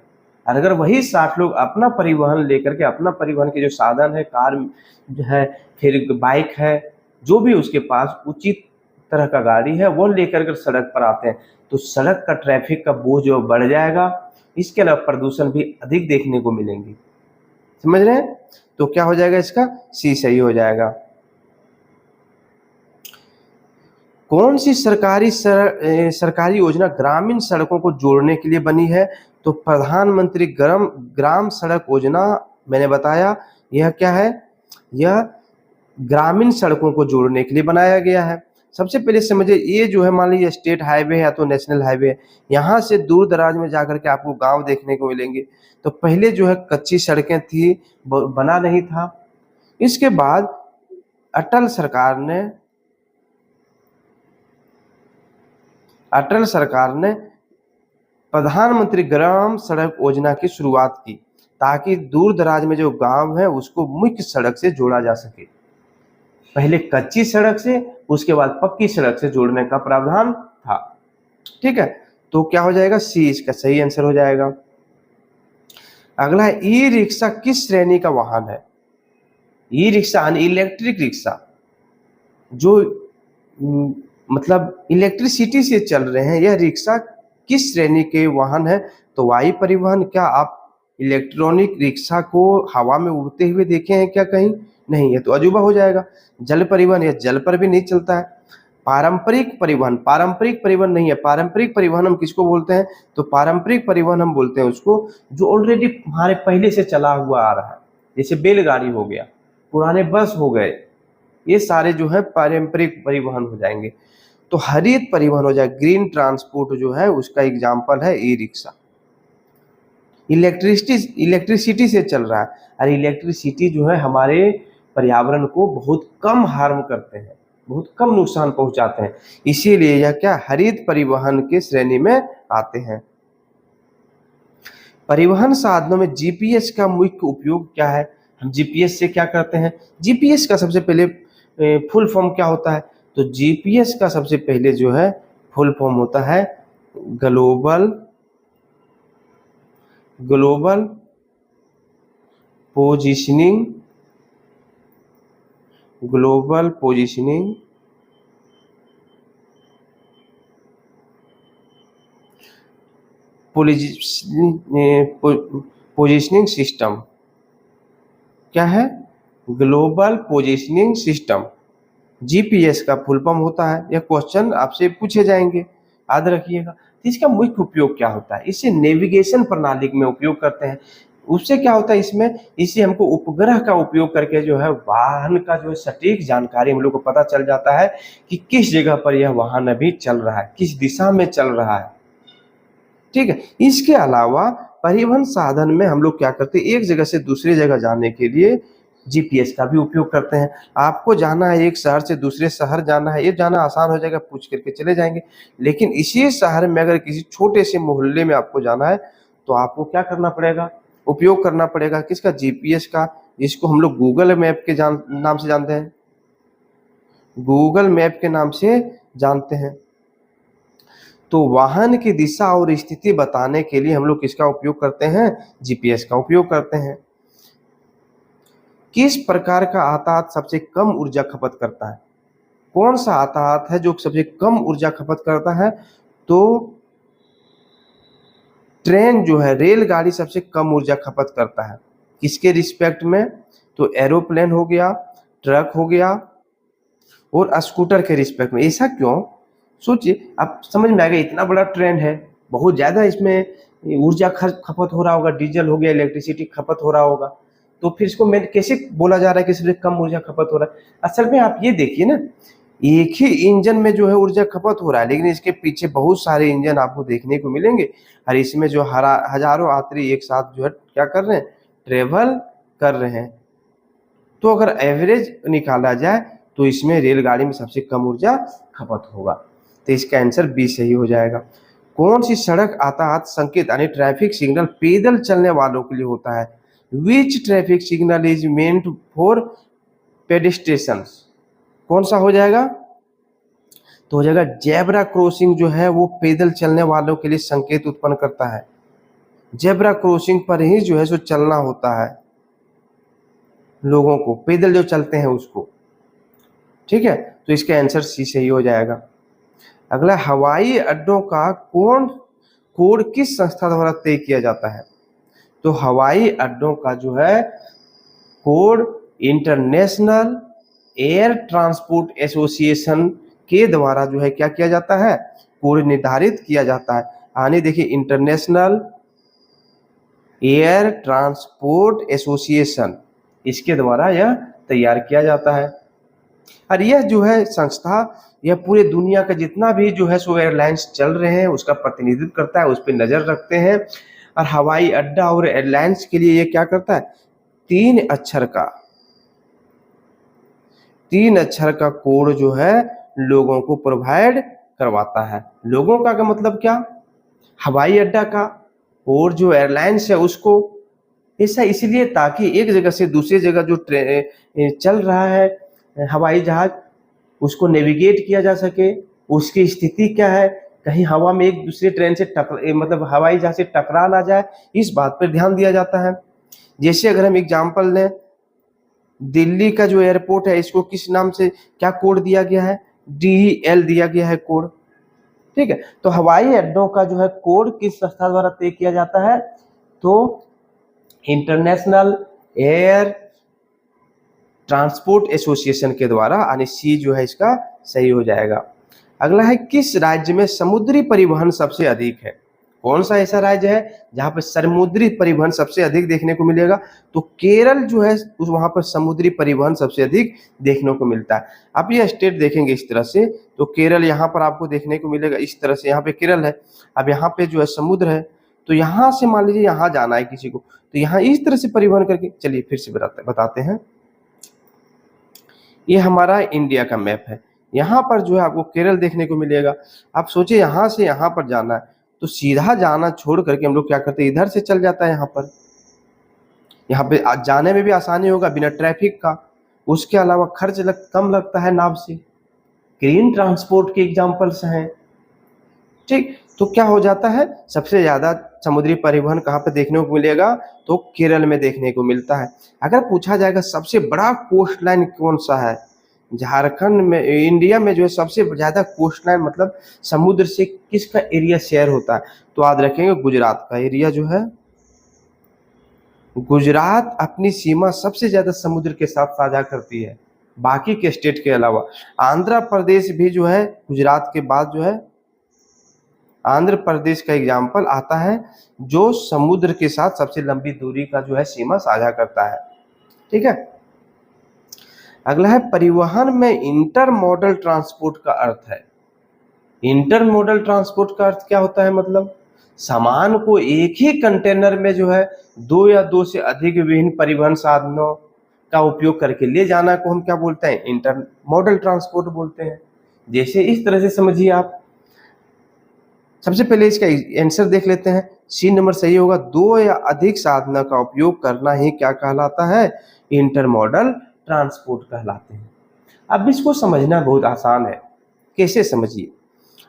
A: और अगर वही 60 लोग अपना परिवहन लेकर के, अपना परिवहन के जो साधन है, कार जो है, फिर बाइक है, जो भी उसके पास उचित तरह का गाड़ी है, वो लेकर के सड़क पर आते हैं, तो सड़क का ट्रैफिक का बोझ जो बढ़ जाएगा। इसके अलावा प्रदूषण भी अधिक देखने को मिलेंगे, समझ रहे हैं। तो क्या हो जाएगा, इसका सी सही हो जाएगा। कौन सी सरकारी योजना ग्रामीण सड़कों को जोड़ने के लिए बनी है? तो प्रधानमंत्री ग्राम सड़क योजना मैंने बताया, यह क्या है? यह ग्रामीण सड़कों को जोड़ने के लिए बनाया गया है। सबसे पहले समझिए, ये जो है मान लीजिए स्टेट हाईवे है या तो नेशनल हाईवे है, यहाँ से दूर दराज में जाकर के आपको गांव देखने को मिलेंगे। तो पहले जो है कच्ची सड़कें थी, बना नहीं था। इसके बाद अटल सरकार ने प्रधानमंत्री ग्राम सड़क योजना की शुरुआत की, ताकि दूर दराज में जो गांव है उसको मुख्य सड़क से जोड़ा जा सके। पहले कच्ची सड़क से, उसके बाद पक्की सड़क से जोड़ने का प्रावधान था। ठीक है, तो क्या हो जाएगा? सी इसका सही आंसर हो जाएगा। अगला है, ई रिक्शा किस श्रेणी का वाहन है? ई रिक्शा इलेक्ट्रिक रिक्शा जो मतलब इलेक्ट्रिसिटी से चल रहे हैं, यह रिक्शा किस श्रेणी के वाहन है? तो वायु परिवहन। क्या आप इलेक्ट्रॉनिक रिक्शा को हवा में उड़ते हुए देखे हैं क्या कहीं? नहीं, ये तो अजूबा हो जाएगा। जल परिवहन, यह जल पर भी नहीं चलता है। पारंपरिक परिवहन नहीं है। पारंपरिक परिवहन हम किसको बोलते हैं? तो पारंपरिक परिवहन हम बोलते हैं उसको जो ऑलरेडी हमारे पहले से चला हुआ आ रहा है, जैसे बैलगाड़ी हो गया, पुराने बस हो गए, ये सारे जो है पारंपरिक परिवहन हो जाएंगे। तो हरित परिवहन हो जाए, ग्रीन ट्रांसपोर्ट जो है उसका एग्जाम्पल है ई रिक्शा। इलेक्ट्रिसिटी से चल रहा है, और इलेक्ट्रिसिटी जो है हमारे पर्यावरण को बहुत कम हार्म करते हैं, बहुत कम नुकसान पहुंचाते हैं, इसीलिए यह क्या हरित परिवहन के श्रेणी में आते हैं। परिवहन साधनों में जीपीएस का मुख्य उपयोग क्या है? हम जीपीएस से क्या करते हैं? जीपीएस का सबसे पहले फुल फॉर्म क्या होता है? तो जीपीएस का सबसे पहले जो है फुल फॉर्म होता है ग्लोबल पोजिशनिंग पोजिशनिंग सिस्टम। क्या है? ग्लोबल पोजिशनिंग सिस्टम जीपीएस का फुल फॉर्म होता है। यह क्वेश्चन आपसे पूछे जाएंगे, याद रखिएगा। इसका मुख्य उपयोग क्या होता है? इसे नेविगेशन प्रणाली में उपयोग करते हैं। उससे क्या होता है इसमें? इससे हमको उपग्रह का उपयोग करके जो है वाहन का जो सटीक जानकारी हम लोग को पता चल जाता है कि किस जगह पर यह वाहन अभी चल रहा है, किस दिशा में चल रहा है। ठीक है, इसके अलावा परिवहन साधन में हम लोग क्या करते हैं, एक जगह से दूसरी जगह जाने के लिए जीपीएस का भी उपयोग करते हैं। आपको जाना है एक शहर से दूसरे शहर जाना है, ये जाना आसान हो जाएगा, पूछ करके चले जाएंगे। लेकिन इसी शहर में अगर किसी छोटे से मोहल्ले में आपको जाना है तो आपको क्या करना पड़ेगा? उपयोग करना पड़ेगा किसका? जीपीएस का, जिसको हम लोग गूगल मैप के नाम से जानते हैं, गूगल मैप के नाम से जानते हैं। तो वाहन की दिशा और स्थिति बताने के लिए हम लोग किसका उपयोग करते हैं? जीपीएस का उपयोग करते हैं। किस प्रकार का यातायात सबसे कम ऊर्जा खपत करता है? कौन सा यातायात है जो सबसे कम ऊर्जा खपत करता है? तो ट्रेन जो है, रेलगाड़ी सबसे कम ऊर्जा खपत करता है। किसके रिस्पेक्ट में? तो एरोप्लेन हो गया, ट्रक हो गया और स्कूटर के रिस्पेक्ट में। ऐसा क्यों? सोचिए, आप समझ में आ गया, इतना बड़ा ट्रेन है, बहुत ज़्यादा इसमें ऊर्जा खपत हो रहा होगा, डीजल हो गया, इलेक्ट्रिसिटी खपत हो रहा होगा, तो फिर इसको मैं कैसे बोला जा रहा है कि इसमें कम ऊर्जा खपत हो रहा है? असल में आप ये देखिए ना, एक ही इंजन में जो है ऊर्जा खपत हो रहा है, लेकिन इसके पीछे बहुत सारे इंजन आपको देखने को मिलेंगे, और इसमें जो हजारों यात्री एक साथ जो है क्या कर रहे हैं? ट्रेवल कर रहे हैं। तो अगर एवरेज निकाला जाए तो इसमें रेलगाड़ी में सबसे कम ऊर्जा खपत होगा। तो इसका आंसर बी सही हो जाएगा। कौन सी सड़क यातायात संकेत यानी ट्रैफिक सिग्नल पैदल चलने वालों के लिए होता है? Which traffic signal is meant for pedestrians? कौन सा हो जाएगा? तो हो जाएगा जेब्रा क्रॉसिंग जो है वो पैदल चलने वालों के लिए संकेत उत्पन्न करता है। जेब्रा क्रॉसिंग पर ही जो है सो चलना होता है लोगों को, पैदल जो चलते हैं उसको। ठीक है, तो इसका आंसर सी सही हो जाएगा। अगला, हवाई अड्डों का कोड किस संस्था द्वारा तय किया जाता है? तो हवाई अड्डों का जो है code international air transport association के द्वारा जो है क्या किया जाता है, कोड निर्धारित किया जाता है। यानी देखिए इंटरनेशनल एयर ट्रांसपोर्ट एसोसिएशन, इसके द्वारा यह तैयार किया जाता है। और यह जो है संस्था, यह पूरे दुनिया का जितना भी जो है सो एयरलाइंस चल रहे हैं उसका प्रतिनिधित्व करता है, उस पर नज़र रखते हैं। और हवाई अड्डा और एयरलाइंस के लिए ये क्या करता है, 3 अक्षर का कोड जो है लोगों को प्रोवाइड करवाता है। लोगों का मतलब क्या, हवाई अड्डा का और जो एयरलाइंस है उसको। ऐसा इसलिए ताकि एक जगह से दूसरी जगह जो ट्रेन चल रहा है हवाई जहाज, उसको नेविगेट किया जा सके, उसकी स्थिति क्या है, कहीं हवा में एक दूसरे ट्रेन से मतलब हवाई जहाज से टकरा ना जाए, इस बात पर ध्यान दिया जाता है। जैसे अगर हम एग्जाम्पल लें, दिल्ली का जो एयरपोर्ट है इसको किस नाम से क्या कोड दिया गया है, DEL दिया गया है कोड। ठीक है, तो हवाई अड्डों का जो है कोड किस संस्था द्वारा तय किया जाता है, तो इंटरनेशनल एयर ट्रांसपोर्ट एसोसिएशन के द्वारा, यानी सी जो है इसका सही हो जाएगा। अगला है, किस राज्य में समुद्री परिवहन सबसे अधिक है। कौन सा ऐसा राज्य है जहां पर समुद्री परिवहन सबसे अधिक देखने को मिलेगा, तो केरल जो है वहां पर समुद्री परिवहन सबसे अधिक देखने को मिलता है। आप ये स्टेट देखेंगे इस तरह से, तो केरल यहाँ पर आपको देखने को मिलेगा इस तरह से, यहाँ पे केरल है। अब यहाँ पे जो है समुद्र है, तो यहाँ से मान लीजिए यहाँ जाना है किसी को, तो यहाँ इस तरह से परिवहन करके, चलिए फिर से बताते हैं। ये हमारा इंडिया का मैप है, यहाँ पर जो है आपको केरल देखने को मिलेगा। आप सोचिए यहाँ से यहाँ पर जाना है, तो सीधा जाना छोड़ करके हम लोग क्या करते हैं, इधर से चल जाता है यहाँ पर। यहाँ पे जाने में भी आसानी होगा बिना ट्रैफिक का, उसके अलावा खर्च कम लगता है नाव से। ग्रीन ट्रांसपोर्ट के एग्जाम्पल्स हैं। ठीक, तो क्या हो जाता है, सबसे ज़्यादा समुद्री परिवहन कहाँ पे देखने को मिलेगा, तो केरल में देखने को मिलता है। अगर पूछा जाएगा सबसे बड़ा कोस्ट लाइन कौन सा है, झारखंड में, इंडिया में जो है सबसे ज़्यादा कोस्ट लाइन मतलब समुद्र से किसका एरिया शेयर होता है, तो याद रखेंगे गुजरात का एरिया जो है। गुजरात अपनी सीमा सबसे ज़्यादा समुद्र के साथ साझा करती है, बाकी के स्टेट के अलावा। आंध्र प्रदेश भी जो है गुजरात के बाद जो है, आंध्र प्रदेश का एग्जाम्पल आता है जो समुद्र के साथ सबसे लंबी दूरी का जो है सीमा साझा करता है। ठीक है, अगला है, परिवहन में इंटरमोडल ट्रांसपोर्ट का अर्थ है। इंटरमोडल ट्रांसपोर्ट का अर्थ क्या होता है, मतलब सामान को एक ही कंटेनर में जो है 2 या 2 से अधिक विभिन्न परिवहन साधनों का उपयोग करके ले जाना को हम क्या बोलते हैं, इंटरमोडल ट्रांसपोर्ट बोलते हैं। जैसे इस तरह से समझिए आप, सबसे पहले इसका आंसर देख लेते हैं। सी नंबर सही होगा, 2 या अधिक साधनों का उपयोग करना ही क्या कहलाता है, इंटरमोडल ट्रांसपोर्ट कहलाते हैं। अब इसको समझना बहुत आसान है, कैसे समझिए।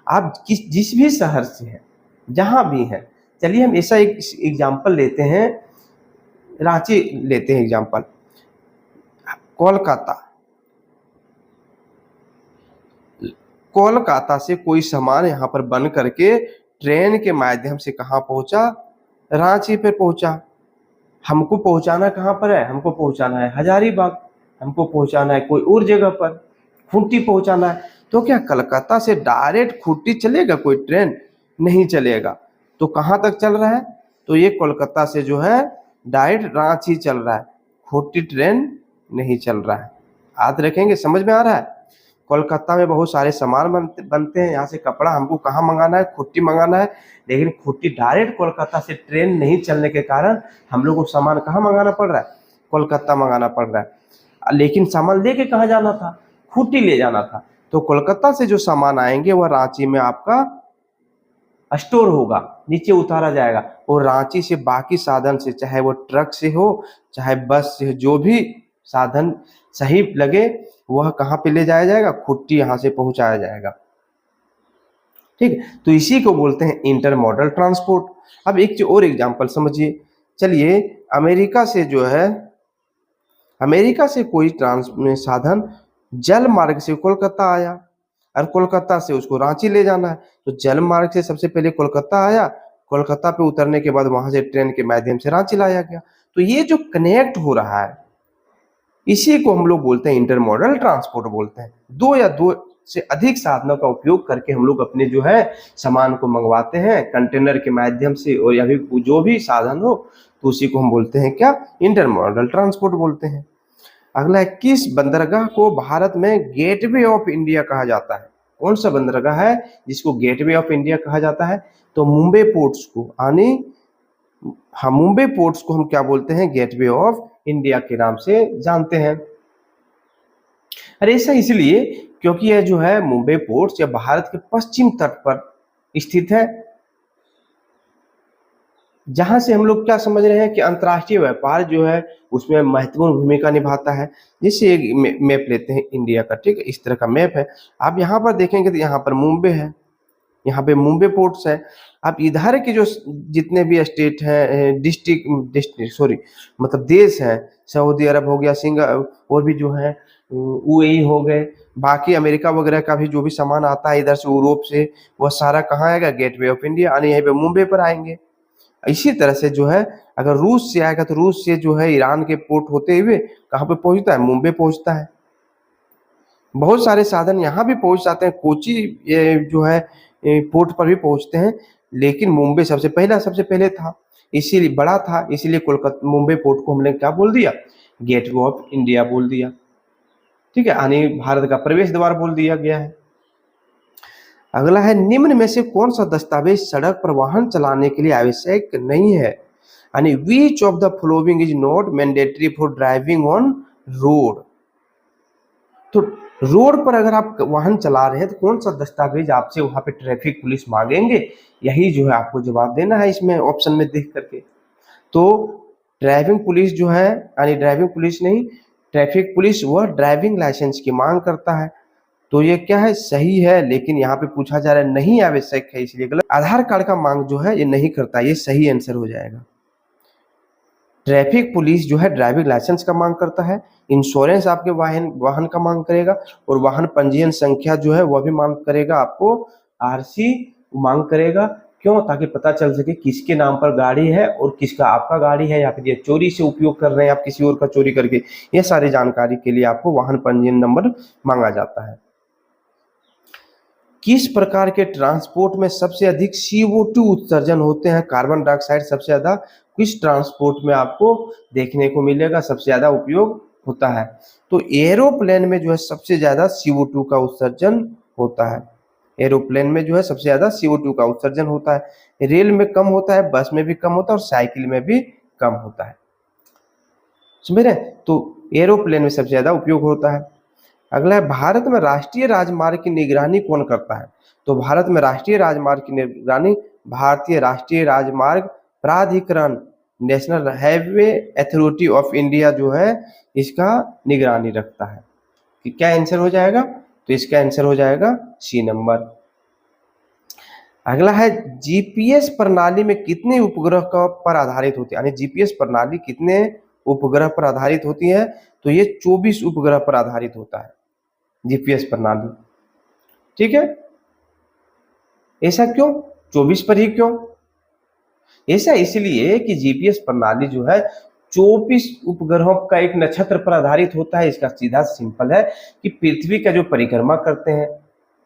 A: आप जिस भी शहर से हैं, जहाँ भी हैं, चलिए हम ऐसा एक एग्जाम्पल लेते हैं, रांची लेते हैं एग्जाम्पल। कोलकाता से कोई सामान यहाँ पर बन करके ट्रेन के माध्यम से कहाँ पहुँचा, रांची पे पहुँचा। हमको पहुँचाना कहाँ पर है, हमको पहुँचाना है हजारीबाग, हमको पहुँचाना है कोई और जगह पर, खूंटी पहुँचाना है। तो क्या कलकत्ता से डायरेक्ट खूंटी चलेगा कोई ट्रेन, नहीं चलेगा। तो कहाँ तक चल रहा है, तो ये कोलकाता से जो है डायरेक्ट रांची चल रहा है, खूंटी ट्रेन नहीं चल रहा है। याद रखेंगे, समझ में आ रहा है। कोलकाता में बहुत सारे सामान बनते हैं, यहाँ से कपड़ा हमको कहाँ मंगाना है, खूंटी मंगाना है, लेकिन खूंटी डायरेक्ट कोलकाता से ट्रेन नहीं चलने के कारण हम लोग को सामान कहाँ मंगाना पड़ रहा है, कोलकाता मंगाना पड़ रहा है। लेकिन सामान लेके कहाँ जाना था, खूंटी ले जाना था। तो कोलकाता से जो सामान आएंगे वह रांची में आपका स्टोर होगा, नीचे उतारा जाएगा, और रांची से बाकी साधन से, चाहे वो ट्रक से हो चाहे बस से, जो भी साधन सही लगे वह कहाँ पे ले जाया जाएगा, खूंटी यहाँ से पहुंचाया जाएगा। ठीक है, तो इसी को बोलते हैं इंटरमोडल ट्रांसपोर्ट। अब एक और एग्जांपल समझिए। चलिए अमेरिका से जो है, अमेरिका से कोई साधन जल मार्ग से कोलकाता आया और कोलकाता से उसको रांची ले जाना है। तो जल मार्ग से सबसे पहले कोलकाता आया, कोलकाता पे उतरने के बाद वहां से ट्रेन के माध्यम से रांची लाया गया। तो ये जो कनेक्ट हो रहा है इसी को हम लोग बोलते हैं इंटरमोडल ट्रांसपोर्ट बोलते हैं। 2 या 2 से अधिक साधनों का उपयोग करके हम लोग अपने जो है सामान को मंगवाते हैं कंटेनर के माध्यम से, और या फिर जो भी साधन हो तो उसी को हम बोलते हैं क्या, इंटरमॉडल ट्रांसपोर्ट बोलते हैं। अगला है, किस बंदरगाह को भारत में गेटवे ऑफ इंडिया कहा जाता है? कौन सा बंदरगाह है जिसको गेटवे ऑफ इंडिया कहा जाता है? तो मुंबई पोर्ट्स को, यानी हाँ, मुंबई पोर्ट्स को हम क्या बोलते हैं, गेटवे ऑफ इंडिया के नाम से जानते हैं। अरे ऐसा इसलिए क्योंकि यह जो है मुंबई पोर्ट्स या भारत के पश्चिम तट पर स्थित है, जहां से हम लोग क्या समझ रहे हैं कि अंतर्राष्ट्रीय व्यापार जो है उसमें महत्वपूर्ण भूमिका निभाता है। जैसे एक मैप लेते हैं इंडिया का, ठीक है, इस तरह का मैप है। आप यहाँ पर देखेंगे तो यहाँ पर मुंबई है, यहाँ पे मुंबई पोर्ट्स है। अब इधर के जो जितने भी स्टेट हैं, डिस्ट्रिक्ट सॉरी मतलब देश हैं, सऊदी अरब हो गया, सिंगापुर, और भी जो है यूएई हो गए, बाकी अमेरिका वगैरह का भी जो भी सामान आता है इधर से यूरोप से, वह सारा कहाँ आएगा, गेटवे ऑफ इंडिया, यानी यहीं पे मुंबई पर आएंगे। इसी तरह से जो है अगर रूस से आएगा तो रूस से जो है ईरान के पोर्ट होते हुए कहाँ पे पहुंचता है, मुंबई पहुंचता है। बहुत सारे साधन यहाँ भी पहुंच जाते हैं, कोची ये जो है पोर्ट पर भी पहुंचते हैं, लेकिन मुंबई सबसे पहले था, इसीलिए बड़ा था, इसीलिए कोलकाता मुंबई पोर्ट को हमने क्या बोल दिया, गेटवे ऑफ इंडिया बोल दिया। ठीक है, यानी भारत का प्रवेश द्वार बोल दिया गया है। अगला है, निम्न में से कौन सा दस्तावेज सड़क पर वाहन चलाने के लिए आवश्यक नहीं है? यानी which of the following is not mandatory for driving on road. तो रोड पर अगर आप वाहन चला रहे हैं तो कौन सा दस्तावेज आपसे वहां पे ट्रैफिक पुलिस मांगेंगे, यही जो है आपको जवाब देना है इसमें ऑप्शन में देख करके। तो ड्राइविंग पुलिस जो है, यानी ड्राइविंग पुलिस नहीं, ट्रैफिक पुलिस वह ड्राइविंग लाइसेंस की मांग करता है। तो ये क्या है, सही है, लेकिन यहाँ पे पूछा जा रहा है नहीं आवश्यक है, इसलिए गलत। आधार कार्ड का मांग जो है ये नहीं करता, ये सही आंसर हो जाएगा। ट्रैफिक पुलिस जो है ड्राइविंग लाइसेंस का मांग करता है, इंश्योरेंस आपके वाहन का मांग करेगा, और वाहन पंजीयन संख्या जो है वह भी मांग करेगा, आपको आरसी मांग करेगा। क्यों? ताकि पता चल सके किसके नाम पर गाड़ी है और किसका आपका गाड़ी है, या फिर ये चोरी से उपयोग कर रहे हैं आप किसी और का चोरी करके, ये सारी जानकारी के लिए आपको वाहन पंजीयन नंबर मांगा जाता है। किस प्रकार के ट्रांसपोर्ट में सबसे अधिक CO2 उत्सर्जन होते हैं, कार्बन डाइऑक्साइड सबसे ज्यादा किस ट्रांसपोर्ट में आपको देखने को मिलेगा, सबसे ज्यादा उपयोग होता है? तो एरोप्लेन में जो है सबसे ज्यादा CO2 का उत्सर्जन होता है। एरोप्लेन में जो है सबसे ज्यादा CO2 का उत्सर्जन होता है। रेल में कम होता है, बस में भी कम होता है, और साइकिल में भी कम होता है। समझ रहे? तो एरोप्लेन में सबसे ज्यादा उपयोग होता है। अगला है, भारत में राष्ट्रीय राजमार्ग की निगरानी कौन करता है? तो भारत में राष्ट्रीय राजमार्ग की निगरानी भारतीय राष्ट्रीय राजमार्ग प्राधिकरण, national highway authority of India जो है इसका निगरानी रखता है। कि क्या आंसर हो जाएगा? तो इसका आंसर हो जाएगा सी नंबर। अगला है, जीपीएस प्रणाली में कितने उपग्रह का पर आधारित होती है? यानी जीपीएस प्रणाली कितने उपग्रह पर आधारित होती है? तो ये 24 उपग्रह पर आधारित होता है जीपीएस प्रणाली। ठीक है, ऐसा क्यों, 24 पर ही क्यों? ऐसा इसलिए कि जीपीएस प्रणाली जो है 24 उपग्रहों का एक नक्षत्र पर आधारित होता है। इसका सीधा सिंपल है कि पृथ्वी का जो परिक्रमा करते हैं,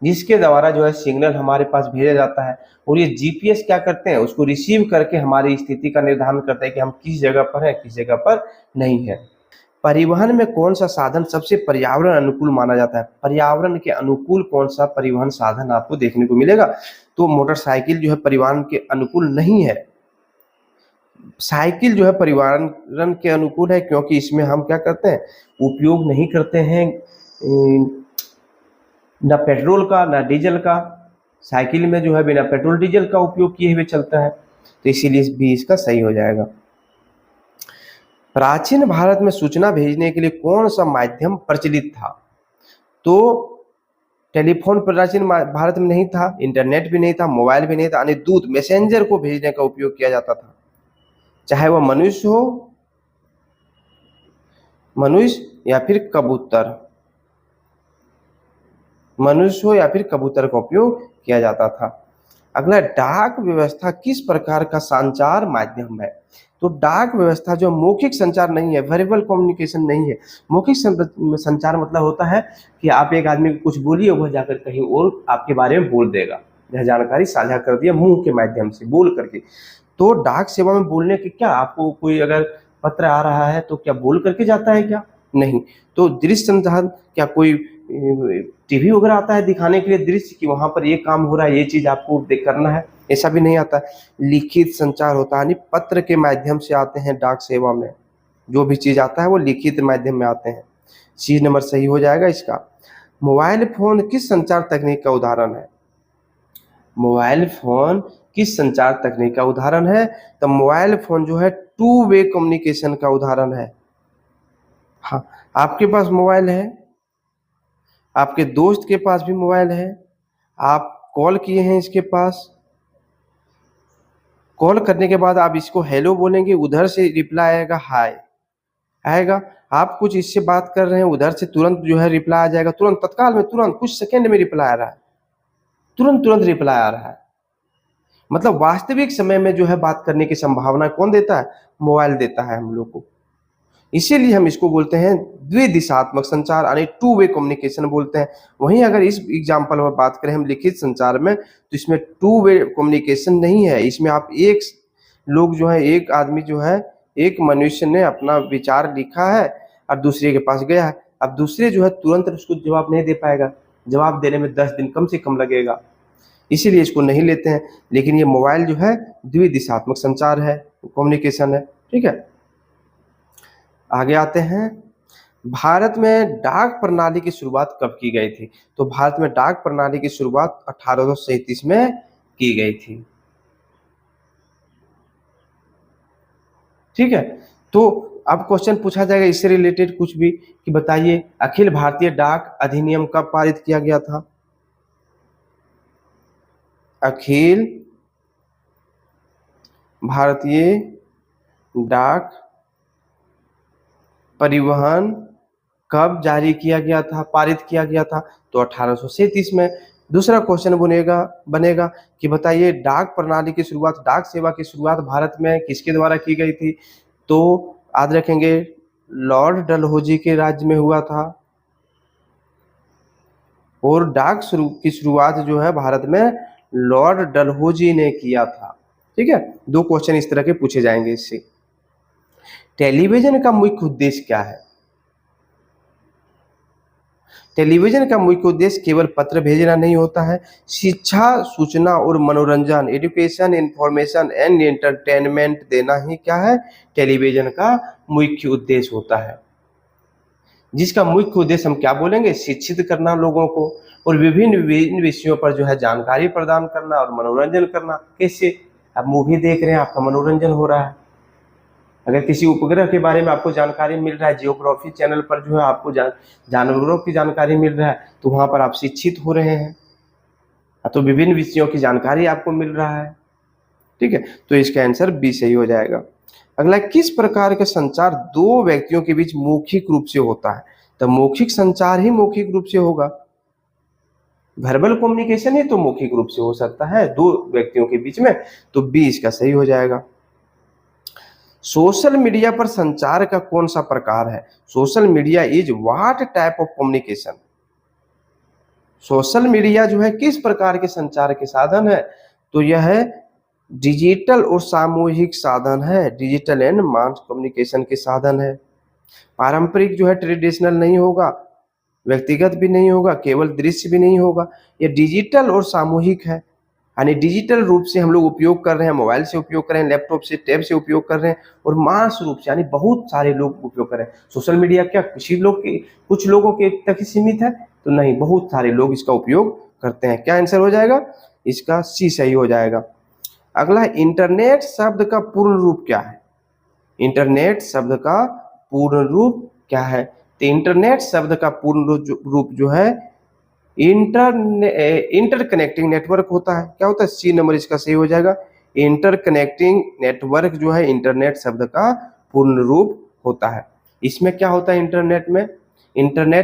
A: जिसके द्वारा जो है सिग्नल हमारे पास भेजा जाता है, और ये जीपीएस क्या करते हैं, उसको रिसीव करके हमारी स्थिति का निर्धारण करते हैं कि हम किस जगह पर हैं, किस जगह पर नहीं है। परिवहन में कौन सा साधन सबसे पर्यावरण अनुकूल माना जाता है? पर्यावरण के अनुकूल कौन सा परिवहन साधन आपको देखने को मिलेगा? तो मोटरसाइकिल जो है परिवहन के अनुकूल नहीं है। साइकिल जो है पर्यावरण के अनुकूल है, क्योंकि इसमें हम क्या करते हैं, उपयोग नहीं करते हैं ना पेट्रोल का ना डीजल का। साइकिल में जो है बिना पेट्रोल डीजल का उपयोग किए हुए चलता है, तो इसीलिए भी इसका सही हो जाएगा। प्राचीन भारत में सूचना भेजने के लिए कौन सा माध्यम प्रचलित था? तो टेलीफोन प्राचीन भारत में नहीं था, इंटरनेट भी नहीं था, मोबाइल भी नहीं था, यानी दूत मैसेंजर को भेजने का उपयोग किया जाता था। चाहे वह मनुष्य या फिर कबूतर, मनुष्य हो या फिर कबूतर का उपयोग किया जाता था। अगला, डाक व्यवस्था किस प्रकार का संचार माध्यम है? तो डाक व्यवस्था जो मौखिक संचार नहीं है, वर्बल कम्युनिकेशन नहीं है। मौखिक संचार मतलब होता है कि आप एक आदमी को कुछ बोलिए, वह जाकर कहीं और आपके बारे में बोल देगा। यह जानकारी साझा कर दिया मुंह के माध्यम से, बोल करके। तो डाक सेवा में बोलने के क्या, आपको कोई अगर पत्र आ रहा है तो क्या बोल करके जाता है क्या? नहीं। तो दृश्य संचार, क्या कोई टीवी वगैरह आता है दिखाने के लिए दृश्य कि वहां पर ये काम हो रहा है, ये चीज आपको देख करना है? ऐसा भी नहीं आता। लिखित संचार होता है, यानी पत्र के माध्यम से आते हैं डाक सेवा में। जो भी चीज आता है वो लिखित माध्यम में आते हैं। सी नंबर सही हो जाएगा इसका। मोबाइल फोन किस संचार तकनीक का उदाहरण है? मोबाइल फोन किस संचार तकनीक का उदाहरण है? तो मोबाइल फोन जो है टू वे कम्युनिकेशन का उदाहरण है। हाँ, आपके पास मोबाइल है, आपके दोस्त के पास भी मोबाइल है, आप कॉल किए हैं इसके पास, कॉल करने के बाद आप इसको हेलो बोलेंगे, उधर से रिप्लाई आएगा हाय, आएगा। आप कुछ इससे बात कर रहे हैं, उधर से तुरंत जो है रिप्लाई आ जाएगा, तुरंत तत्काल में, तुरंत कुछ सेकंड में रिप्लाई आ रहा है, तुरंत तुरंत रिप्लाई आ रहा है। मतलब वास्तविक समय में जो है बात करने की संभावना कौन देता है? मोबाइल देता है हम लोग को। इसीलिए हम इसको बोलते हैं द्विदिशात्मक संचार, यानी टू वे कम्युनिकेशन बोलते हैं। वहीं अगर इस एग्जाम्पल में बात करें हम लिखित संचार में, तो इसमें टू वे कम्युनिकेशन नहीं है। इसमें आप एक लोग जो है, एक आदमी जो है, एक मनुष्य ने अपना विचार लिखा है और दूसरे के पास गया है। अब दूसरे जो है तुरंत उसको जवाब नहीं दे पाएगा, जवाब देने में 10 दिन कम से कम लगेगा, इसीलिए इसको नहीं लेते हैं। लेकिन ये मोबाइल जो है द्विदिशात्मक संचार है, कम्युनिकेशन है। ठीक है, आगे आते हैं। भारत में डाक प्रणाली की शुरुआत कब की गई थी? तो भारत में डाक प्रणाली की शुरुआत 1837 में की गई थी। ठीक है, तो अब क्वेश्चन पूछा जाएगा इससे रिलेटेड कुछ भी, कि बताइए अखिल भारतीय डाक अधिनियम कब पारित किया गया था? अखिल भारतीय डाक परिवहन कब जारी किया गया था, पारित किया गया था? तो 1837 में। दूसरा क्वेश्चन बनेगा कि बताइए डाक प्रणाली की शुरुआत, डाक सेवा की शुरुआत भारत में किसके द्वारा की गई थी? तो याद रखेंगे लॉर्ड डलहौजी के राज्य में हुआ था। और डाक की शुरुआत जो है भारत में लॉर्ड डलहौजी ने किया था। ठीक है, दो क्वेश्चन इस तरह के पूछे जाएंगे इससे। टेलीविजन का मुख्य उद्देश्य क्या है? टेलीविजन का मुख्य उद्देश्य केवल पत्र भेजना नहीं होता है। शिक्षा, सूचना और मनोरंजन, एजुकेशन, इंफॉर्मेशन एंड एंटरटेनमेंट देना ही क्या है? टेलीविजन का मुख्य उद्देश्य होता है। जिसका मुख्य उद्देश्य हम क्या बोलेंगे? शिक्षित करना लोगों को, और विभिन्न विषयों पर जो है जानकारी प्रदान करना और मनोरंजन करना। कैसे? आप मूवी देख रहे हैं, आपका मनोरंजन हो रहा है। अगर किसी उपग्रह के बारे में आपको जानकारी मिल रहा है, जियोग्राफी चैनल पर जो है आपको जानवरों की जानकारी मिल रहा है, तो वहां पर आप शिक्षित हो रहे हैं, तो विभिन्न विषयों की जानकारी आपको मिल रहा है। ठीक है, तो इसका आंसर बी सही हो जाएगा। अगला, किस प्रकार का संचार दो व्यक्तियों के बीच मौखिक रूप से होता है? तो मौखिक संचार ही मौखिक रूप से होगा। वर्बल कम्युनिकेशन ही तो मौखिक रूप से हो सकता है दो व्यक्तियों के बीच में, तो बी इसका सही हो जाएगा। सोशल मीडिया पर संचार का कौन सा प्रकार है? Social media is what type of communication? Social media जो है किस प्रकार के संचार के साधन है? तो यह है डिजिटल और सामूहिक साधन है, डिजिटल एंड मास कम्युनिकेशन के साधन है। पारंपरिक जो है ट्रेडिशनल नहीं होगा, व्यक्तिगत भी नहीं होगा, केवल दृश्य भी नहीं होगा, यह डिजिटल और सामूहिक है। यानी डिजिटल रूप से हम लोग उपयोग कर रहे हैं, मोबाइल से उपयोग कर रहे हैं, लैपटॉप से, टैब से उपयोग कर रहे हैं, और मास रूप से यानी बहुत सारे लोग उपयोग कर रहे हैं। सोशल मीडिया क्या कुछ लोगों के तक ही सीमित है? तो नहीं, बहुत सारे लोग इसका उपयोग करते हैं। क्या आंसर हो जाएगा? इसका सी सही हो जाएगा। अगला, इंटरनेट शब्द का पूर्ण रूप क्या है? इंटरनेट शब्द का पूर्ण रूप क्या है? तो इंटरनेट शब्द का पूर्ण रूप जो है इंटरकनेक्टिंग नेटवर्क होता है। क्या होता है? सी नंबर इसका सही हो जाएगा। इंटरकनेक्टिंग नेटवर्क जो है इंटरनेट शब्द का पूर्ण रूप होता है। इसमें क्या होता है? इंटरनेट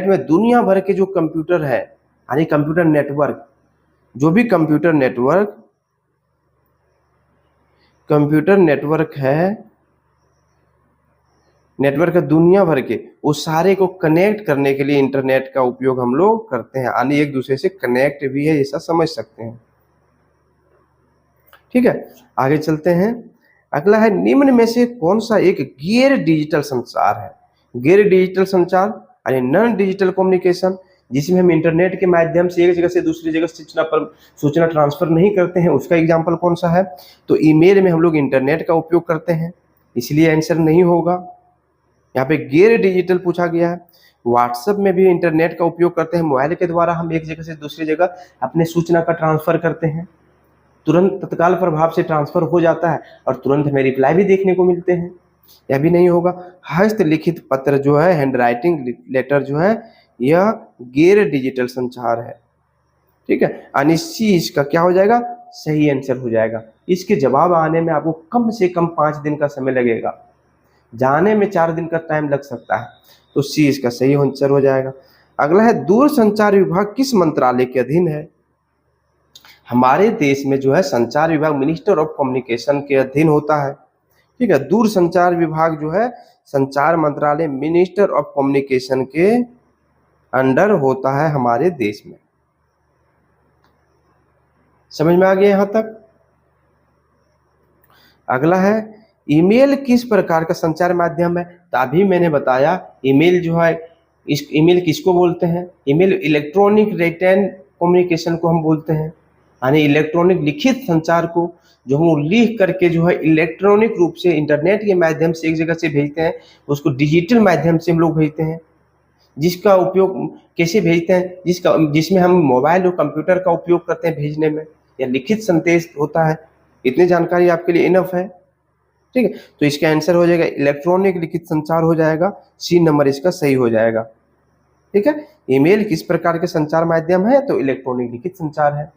A: में दुनिया भर के जो कंप्यूटर है, यानी कंप्यूटर नेटवर्क, जो भी कंप्यूटर नेटवर्क कंप्यूटर नेटवर्क है, नेटवर्क है दुनिया भर के, उस सारे को कनेक्ट करने के लिए इंटरनेट का उपयोग हम लोग करते हैं, यानी एक दूसरे से कनेक्ट भी है, ऐसा समझ सकते हैं। ठीक है, आगे चलते हैं। अगला है, निम्न में से कौन सा एक गैर डिजिटल संचार है? गैर डिजिटल संचार यानी नॉन डिजिटल कम्युनिकेशन, जिसमें हम इंटरनेट के माध्यम से एक जगह से दूसरी जगह सूचना ट्रांसफर नहीं करते हैं, उसका एग्जाम्पल कौन सा है? तो ईमेल में हम लोग इंटरनेट का उपयोग करते हैं, इसलिए आंसर नहीं होगा। यहाँ पे गैर डिजिटल पूछा गया है। व्हाट्सएप में भी इंटरनेट का उपयोग करते हैं, मोबाइल के द्वारा हम एक जगह से दूसरी जगह अपने सूचना का ट्रांसफर करते हैं, तुरंत तत्काल प्रभाव से ट्रांसफर हो जाता है और तुरंत हमें रिप्लाई भी देखने को मिलते हैं, यह भी नहीं होगा। हस्तलिखित पत्र जो है, हैंड राइटिंग लेटर जो है, यह गैर डिजिटल संचार है। ठीक है, यानी सी इसका क्या हो जाएगा? सही आंसर हो जाएगा। इसके जवाब आने में आपको कम से कम 5 दिन का समय लगेगा, जाने में 4 दिन का टाइम लग सकता है, तो सी इसका सही आंसर हो जाएगा। अगला है, दूरसंचार विभाग किस मंत्रालय के अधीन है? हमारे देश में जो है संचार विभाग मिनिस्टर ऑफ कम्युनिकेशन के अधीन होता है। ठीक है, दूरसंचार विभाग जो है संचार मंत्रालय मिनिस्टर ऑफ कम्युनिकेशन के अंडर होता है हमारे देश में। समझ में आ गया यहां तक? अगला है, ईमेल किस प्रकार का संचार माध्यम है? तो अभी मैंने बताया ईमेल जो है, इस ईमेल किसको बोलते हैं? ईमेल इलेक्ट्रॉनिक रिटन कम्युनिकेशन को हम बोलते हैं, यानी इलेक्ट्रॉनिक लिखित संचार को, जो हम लिख करके जो है इलेक्ट्रॉनिक रूप से इंटरनेट के माध्यम से एक जगह से भेजते हैं, उसको डिजिटल माध्यम से हम लोग भेजते हैं। जिसका उपयोग कैसे भेजते हैं? जिसमें हम मोबाइल और कंप्यूटर का उपयोग करते हैं भेजने में, या लिखित संदेश होता है। इतनी जानकारी आपके लिए इनफ है। ठीक है, तो इसका आंसर हो जाएगा इलेक्ट्रॉनिक लिखित संचार हो जाएगा, सी नंबर इसका सही हो जाएगा। ठीक है, ईमेल किस प्रकार के संचार माध्यम है? तो इलेक्ट्रॉनिक लिखित संचार है।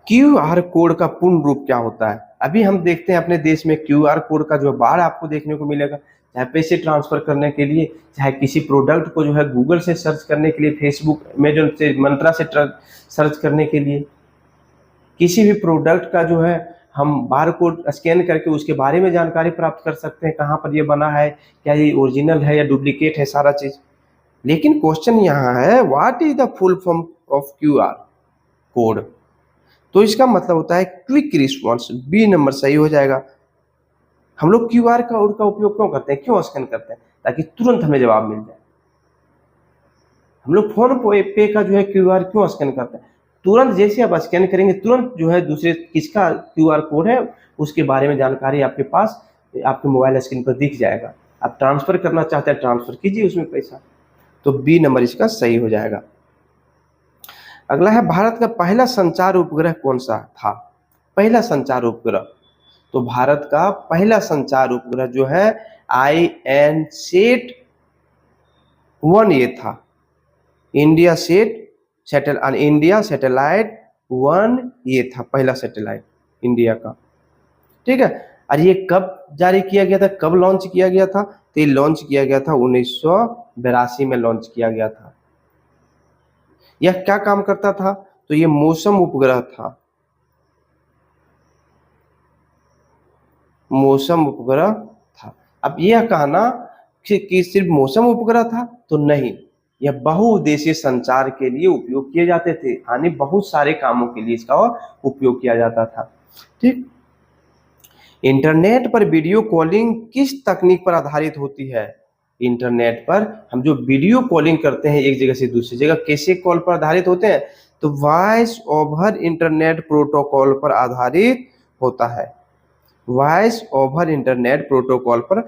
A: QR कोड का पूर्ण रूप क्या होता है? अभी हम देखते हैं अपने देश में QR कोड का जो बार आपको देखने को मिलेगा, चाहे पैसे ट्रांसफर करने के लिए, चाहे किसी प्रोडक्ट को जो है गूगल से सर्च करने के लिए, फेसबुक में जो से मंत्रा से सर्च करने के लिए, किसी भी प्रोडक्ट का जो है हम बार कोड स्कैन करके उसके बारे में जानकारी प्राप्त कर सकते हैं, कहाँ पर ये बना है, क्या ये ओरिजिनल है या डुप्लीकेट है, सारा चीज। लेकिन क्वेश्चन यहाँ है, what is the full form of QR code? तो इसका मतलब होता है क्विक रिस्पॉन्स, बी नंबर सही हो जाएगा। हम लोग QR कोड का उपयोग क्यों करते हैं, क्यों स्कैन करते हैं? ताकि तुरंत हमें जवाब मिल जाए। हम लोग फोन पे का जो है QR क्यों स्कैन करते हैं? तुरंत जैसे आप स्कैन करेंगे, तुरंत जो है दूसरे किसका QR कोड है उसके बारे में जानकारी आपके पास आपके मोबाइल स्क्रीन पर दिख जाएगा। आप ट्रांसफर करना चाहते हैं, ट्रांसफर कीजिए उसमें पैसा। तो बी नंबर इसका सही हो जाएगा। अगला है, भारत का पहला संचार उपग्रह कौन सा था? पहला संचार उपग्रह, तो भारत का पहला संचार उपग्रह जो है INSAT 1 ये था, इंडिया सैटेलाइट 1 ये था पहला सैटेलाइट इंडिया का। ठीक है, और ये कब जारी किया गया था, कब लॉन्च किया गया था? तो ये लॉन्च किया गया था 1982 में लॉन्च किया गया था। यह क्या काम करता था? तो ये मौसम उपग्रह था, मौसम उपग्रह था। अब यह कहना कि सिर्फ मौसम उपग्रह था, तो नहीं, यह बहुउद्देशीय संचार के लिए उपयोग किए जाते थे, यानी बहुत सारे कामों के लिए इसका उपयोग किया जाता था। ठीक, इंटरनेट पर वीडियो कॉलिंग किस तकनीक पर आधारित होती है? इंटरनेट पर हम जो वीडियो कॉलिंग करते हैं एक जगह से दूसरी जगह, कैसे कॉल पर आधारित होते हैं? तो वॉइस ओवर इंटरनेट प्रोटोकॉल पर आधारित होता है। वॉइस ओवर इंटरनेट प्रोटोकॉल पर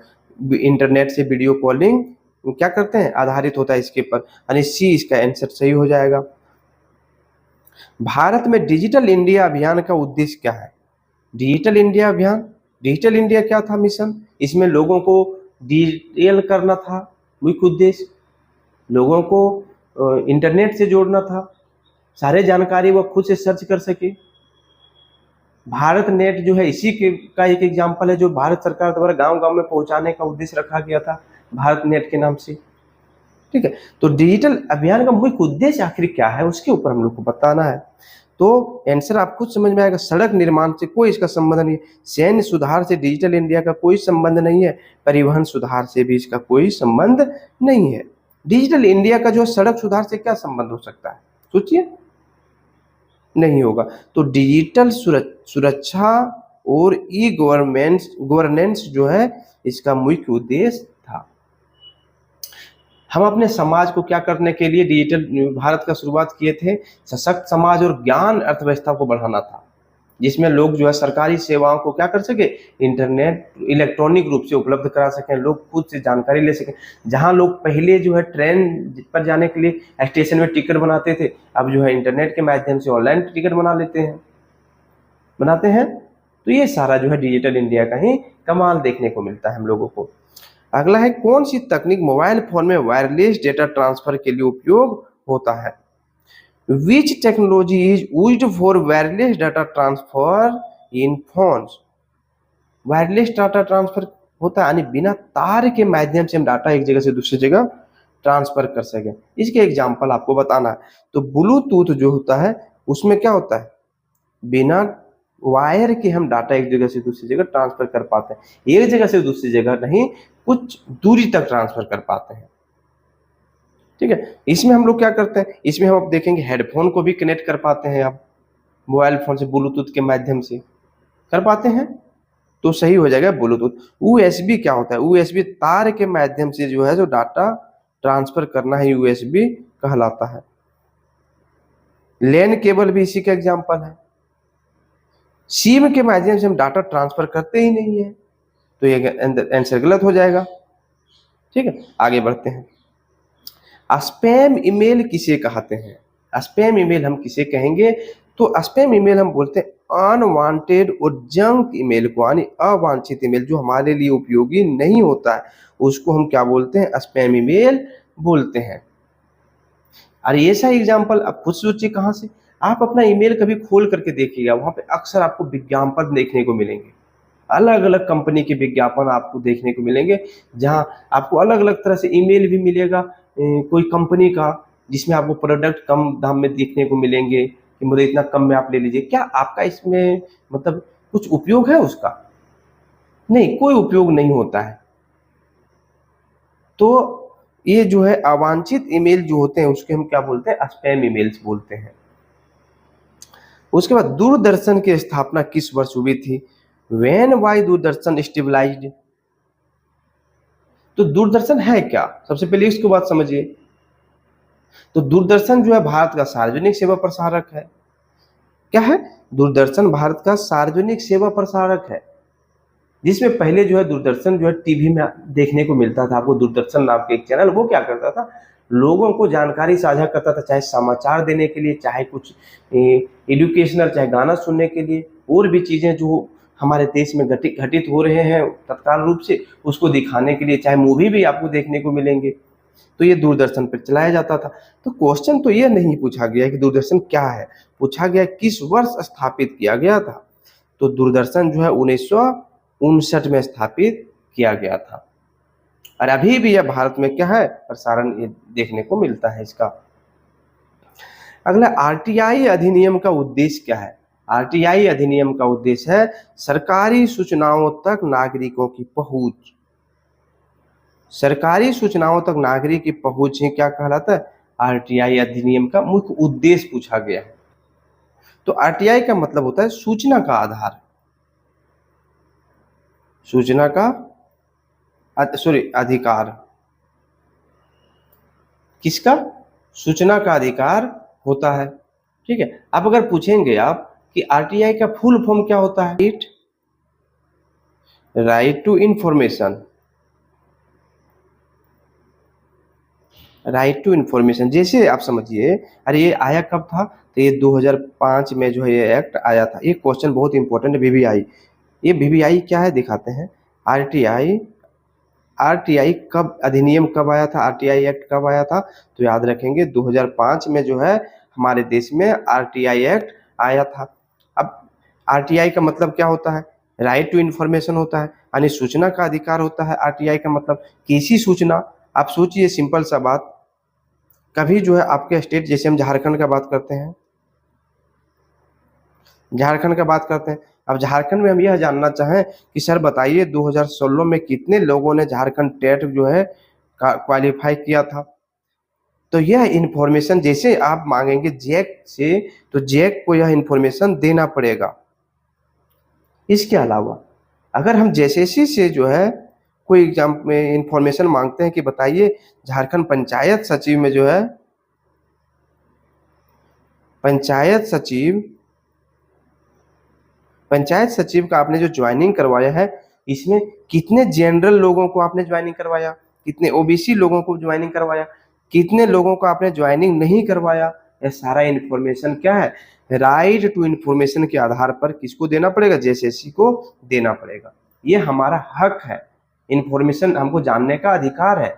A: इंटरनेट से वीडियो कॉलिंग क्या करते हैं, आधारित होता है इसके पर, यानी सी इसका आंसर सही हो जाएगा। भारत में डिजिटल इंडिया अभियान का उद्देश्य क्या है? डिजिटल इंडिया अभियान, डिजिटल इंडिया क्या था मिशन? इसमें लोगों को डिजिटल करना था, मुख्य उद्देश्य लोगों को इंटरनेट से जोड़ना था, सारे जानकारी वो खुद से सर्च कर सके। भारत नेट जो है इसी का एक एग्जाम्पल है, जो भारत सरकार द्वारा गांव-गांव में पहुंचाने का उद्देश्य रखा गया था भारत नेट के नाम से। ठीक है, तो डिजिटल अभियान का मुख्य उद्देश्य आखिर क्या है, उसके ऊपर हम लोग को बताना है। तो आंसर आप खुद समझ में आएगा। सड़क निर्माण से कोई इसका संबंध नहीं है, सैन्य सुधार से डिजिटल इंडिया का कोई संबंध नहीं है, परिवहन सुधार से भी इसका कोई संबंध नहीं है। डिजिटल इंडिया का जो सड़क सुधार से क्या संबंध हो सकता है, सोचिए, नहीं होगा। तो डिजिटल सुरक्षा और ई गवर्नेंस जो है इसका मुख्य उद्देश्य था। हम अपने समाज को क्या करने के लिए डिजिटल भारत का शुरुआत किए थे, सशक्त समाज और ज्ञान अर्थव्यवस्था को बढ़ाना था, जिसमें लोग जो है सरकारी सेवाओं को क्या कर सके, इंटरनेट इलेक्ट्रॉनिक रूप से उपलब्ध करा सकें, लोग खुद से जानकारी ले सकें। जहां लोग पहले जो है ट्रेन पर जाने के लिए स्टेशन में टिकट बनाते थे, अब जो है इंटरनेट के माध्यम से ऑनलाइन टिकट बनाते हैं। तो ये सारा जो है डिजिटल इंडिया का ही कमाल देखने को मिलता है हम लोगों को। अगला है, कौन सी तकनीक मोबाइल फोन में वायरलेस डेटा ट्रांसफर के लिए उपयोग होता है? Which technology is used for wireless data transfer in phones? Wireless data transfer होता है यानी बिना तार के माध्यम से हम डाटा एक जगह से दूसरी जगह ट्रांसफर कर सकें। इसके एग्जांपल आपको बताना है। तो ब्लूटूथ जो होता है उसमें क्या होता है, बिना वायर के हम डाटा एक जगह से दूसरी जगह ट्रांसफर कर पाते हैं, एक जगह से दूसरी जगह नहीं, कुछ दूरी तक ट्रांसफर कर पाते हैं। ठीक है, इसमें हम लोग क्या करते हैं, इसमें हम अब देखेंगे हेडफोन को भी कनेक्ट कर पाते हैं, आप मोबाइल फोन से ब्लूटूथ के माध्यम से कर पाते हैं, तो सही हो जाएगा ब्लूटूथ। यूएसबी क्या होता है, यूएसबी तार के माध्यम से जो है जो डाटा ट्रांसफर करना है यूएसबी कहलाता है। लैन केबल भी इसी का एग्जांपल है। सिम के माध्यम से हम डाटा ट्रांसफर करते ही नहीं है, तो ये आंसर गलत हो जाएगा। ठीक है, आगे बढ़ते हैं। स्पैम ईमेल किसे कहते हैं? स्पैम ईमेल हम किसे कहेंगे? तो स्पैम ईमेल हम बोलते हैं अनवांटेड और जंक ईमेल को, यानी अवांछित ईमेल जो हमारे लिए उपयोगी नहीं होता है, उसको हम क्या बोलते हैं, स्पैम ईमेल बोलते हैं। और ये सा एग्जाम्पल आप खुद सोचिए कहाँ से, आप अपना ईमेल कभी खोल करके देखिएगा, वहां पे अक्सर आपको विज्ञापन देखने को मिलेंगे, अलग अलग कंपनी के विज्ञापन आपको देखने को मिलेंगे, जहां आपको अलग अलग तरह से ईमेल भी मिलेगा कोई कंपनी का, जिसमें आपको प्रोडक्ट कम दाम में देखने को मिलेंगे कि मुझे इतना कम में आप ले लीजिए। क्या आपका इसमें मतलब कुछ उपयोग है उसका? नहीं, कोई उपयोग नहीं होता है। तो ये जो है अवांछित ईमेल जो होते हैं उसके हम क्या बोलते हैं, स्पैम ईमेल्स बोलते हैं। उसके बाद दूरदर्शन की स्थापना किस वर्ष हुई थी? When why Doordarshan stabilized? तो दूरदर्शन है क्या, सबसे पहले इसको बात समझिए। तो दूरदर्शन जो है भारत का सार्वजनिक सेवा प्रसारक है। क्या है? दूरदर्शन भारत का सार्वजनिक सेवा प्रसारक है, जिसमें पहले जो है दूरदर्शन जो है टीवी में देखने को मिलता था आपको, दूरदर्शन नाम के एक चैनल, वो क्या करता था, लोगों को जानकारी साझा करता था, चाहे समाचार देने के लिए, चाहे कुछ एजुकेशनल, चाहे गाना सुनने के लिए, और भी चीजें जो हमारे देश में घटित हो रहे हैं तत्काल रूप से उसको दिखाने के लिए, चाहे मूवी भी आपको देखने को मिलेंगे, तो ये दूरदर्शन पर चलाया जाता था। तो क्वेश्चन तो ये नहीं पूछा गया कि दूरदर्शन क्या है, पूछा गया किस वर्ष स्थापित किया गया था। तो दूरदर्शन जो है 1959 में स्थापित किया गया था, और अभी भी यह भारत में क्या है, प्रसारण देखने को मिलता है इसका। अगला, आरटीआई अधिनियम का उद्देश्य क्या है? आरटीआई अधिनियम का उद्देश्य है सरकारी सूचनाओं तक नागरिकों की पहुंच। सरकारी सूचनाओं तक नागरिक की पहुंच ही क्या कहलाता है, आरटीआई अधिनियम का मुख्य उद्देश्य पूछा गया है। तो आरटीआई का मतलब होता है सूचना का आधार, सूचना का अधिकार। किसका? सूचना का अधिकार होता है। ठीक है, अब अगर पूछेंगे आप कि आरटीआई का फुल फॉर्म क्या होता है, right to information, right to information. जैसे आप समझिए, अरे ये आया कब था, तो ये 2005 में जो है ये एक्ट आया था। ये क्वेश्चन बहुत इंपॉर्टेंट है, वीवीआई। ये वीवीआई क्या है दिखाते हैं। आरटीआई कब, अधिनियम कब आया था, आरटीआई एक्ट कब आया था, तो याद रखेंगे 2005 में जो है हमारे देश में आरटीआई एक्ट आया था। अब आरटीआई का मतलब क्या होता है, राइट टू इंफॉर्मेशन होता है, यानी सूचना का अधिकार होता है। आरटीआई का मतलब किसी सूचना, आप सोचिए सिंपल सा बात, कभी जो है आपके स्टेट, जैसे हम झारखंड का बात करते हैं, झारखंड का बात करते हैं। अब झारखंड में हम यह जानना चाहें कि सर बताइए 2016 में कितने लोगों ने झारखंड टेट जो है क्वालिफाई किया था। तो यह इंफॉर्मेशन जैसे आप मांगेंगे जैक से, तो जैक को यह इंफॉर्मेशन देना पड़ेगा। इसके अलावा अगर हम जेएसएससी से जो है कोई एग्जाम में इंफॉर्मेशन मांगते हैं कि बताइए झारखंड पंचायत सचिव का आपने जो ज्वाइनिंग करवाया है, इसमें कितने जनरल लोगों को आपने ज्वाइनिंग करवाया, कितने ओबीसी लोगों को ज्वाइनिंग करवाया, कितने लोगों को आपने ज्वाइनिंग नहीं करवाया, यह सारा इन्फॉर्मेशन क्या है, राइट टू इन्फॉर्मेशन के आधार पर किसको देना पड़ेगा, जेएसएससी को देना पड़ेगा। ये हमारा हक है, इन्फॉर्मेशन हमको जानने का अधिकार है,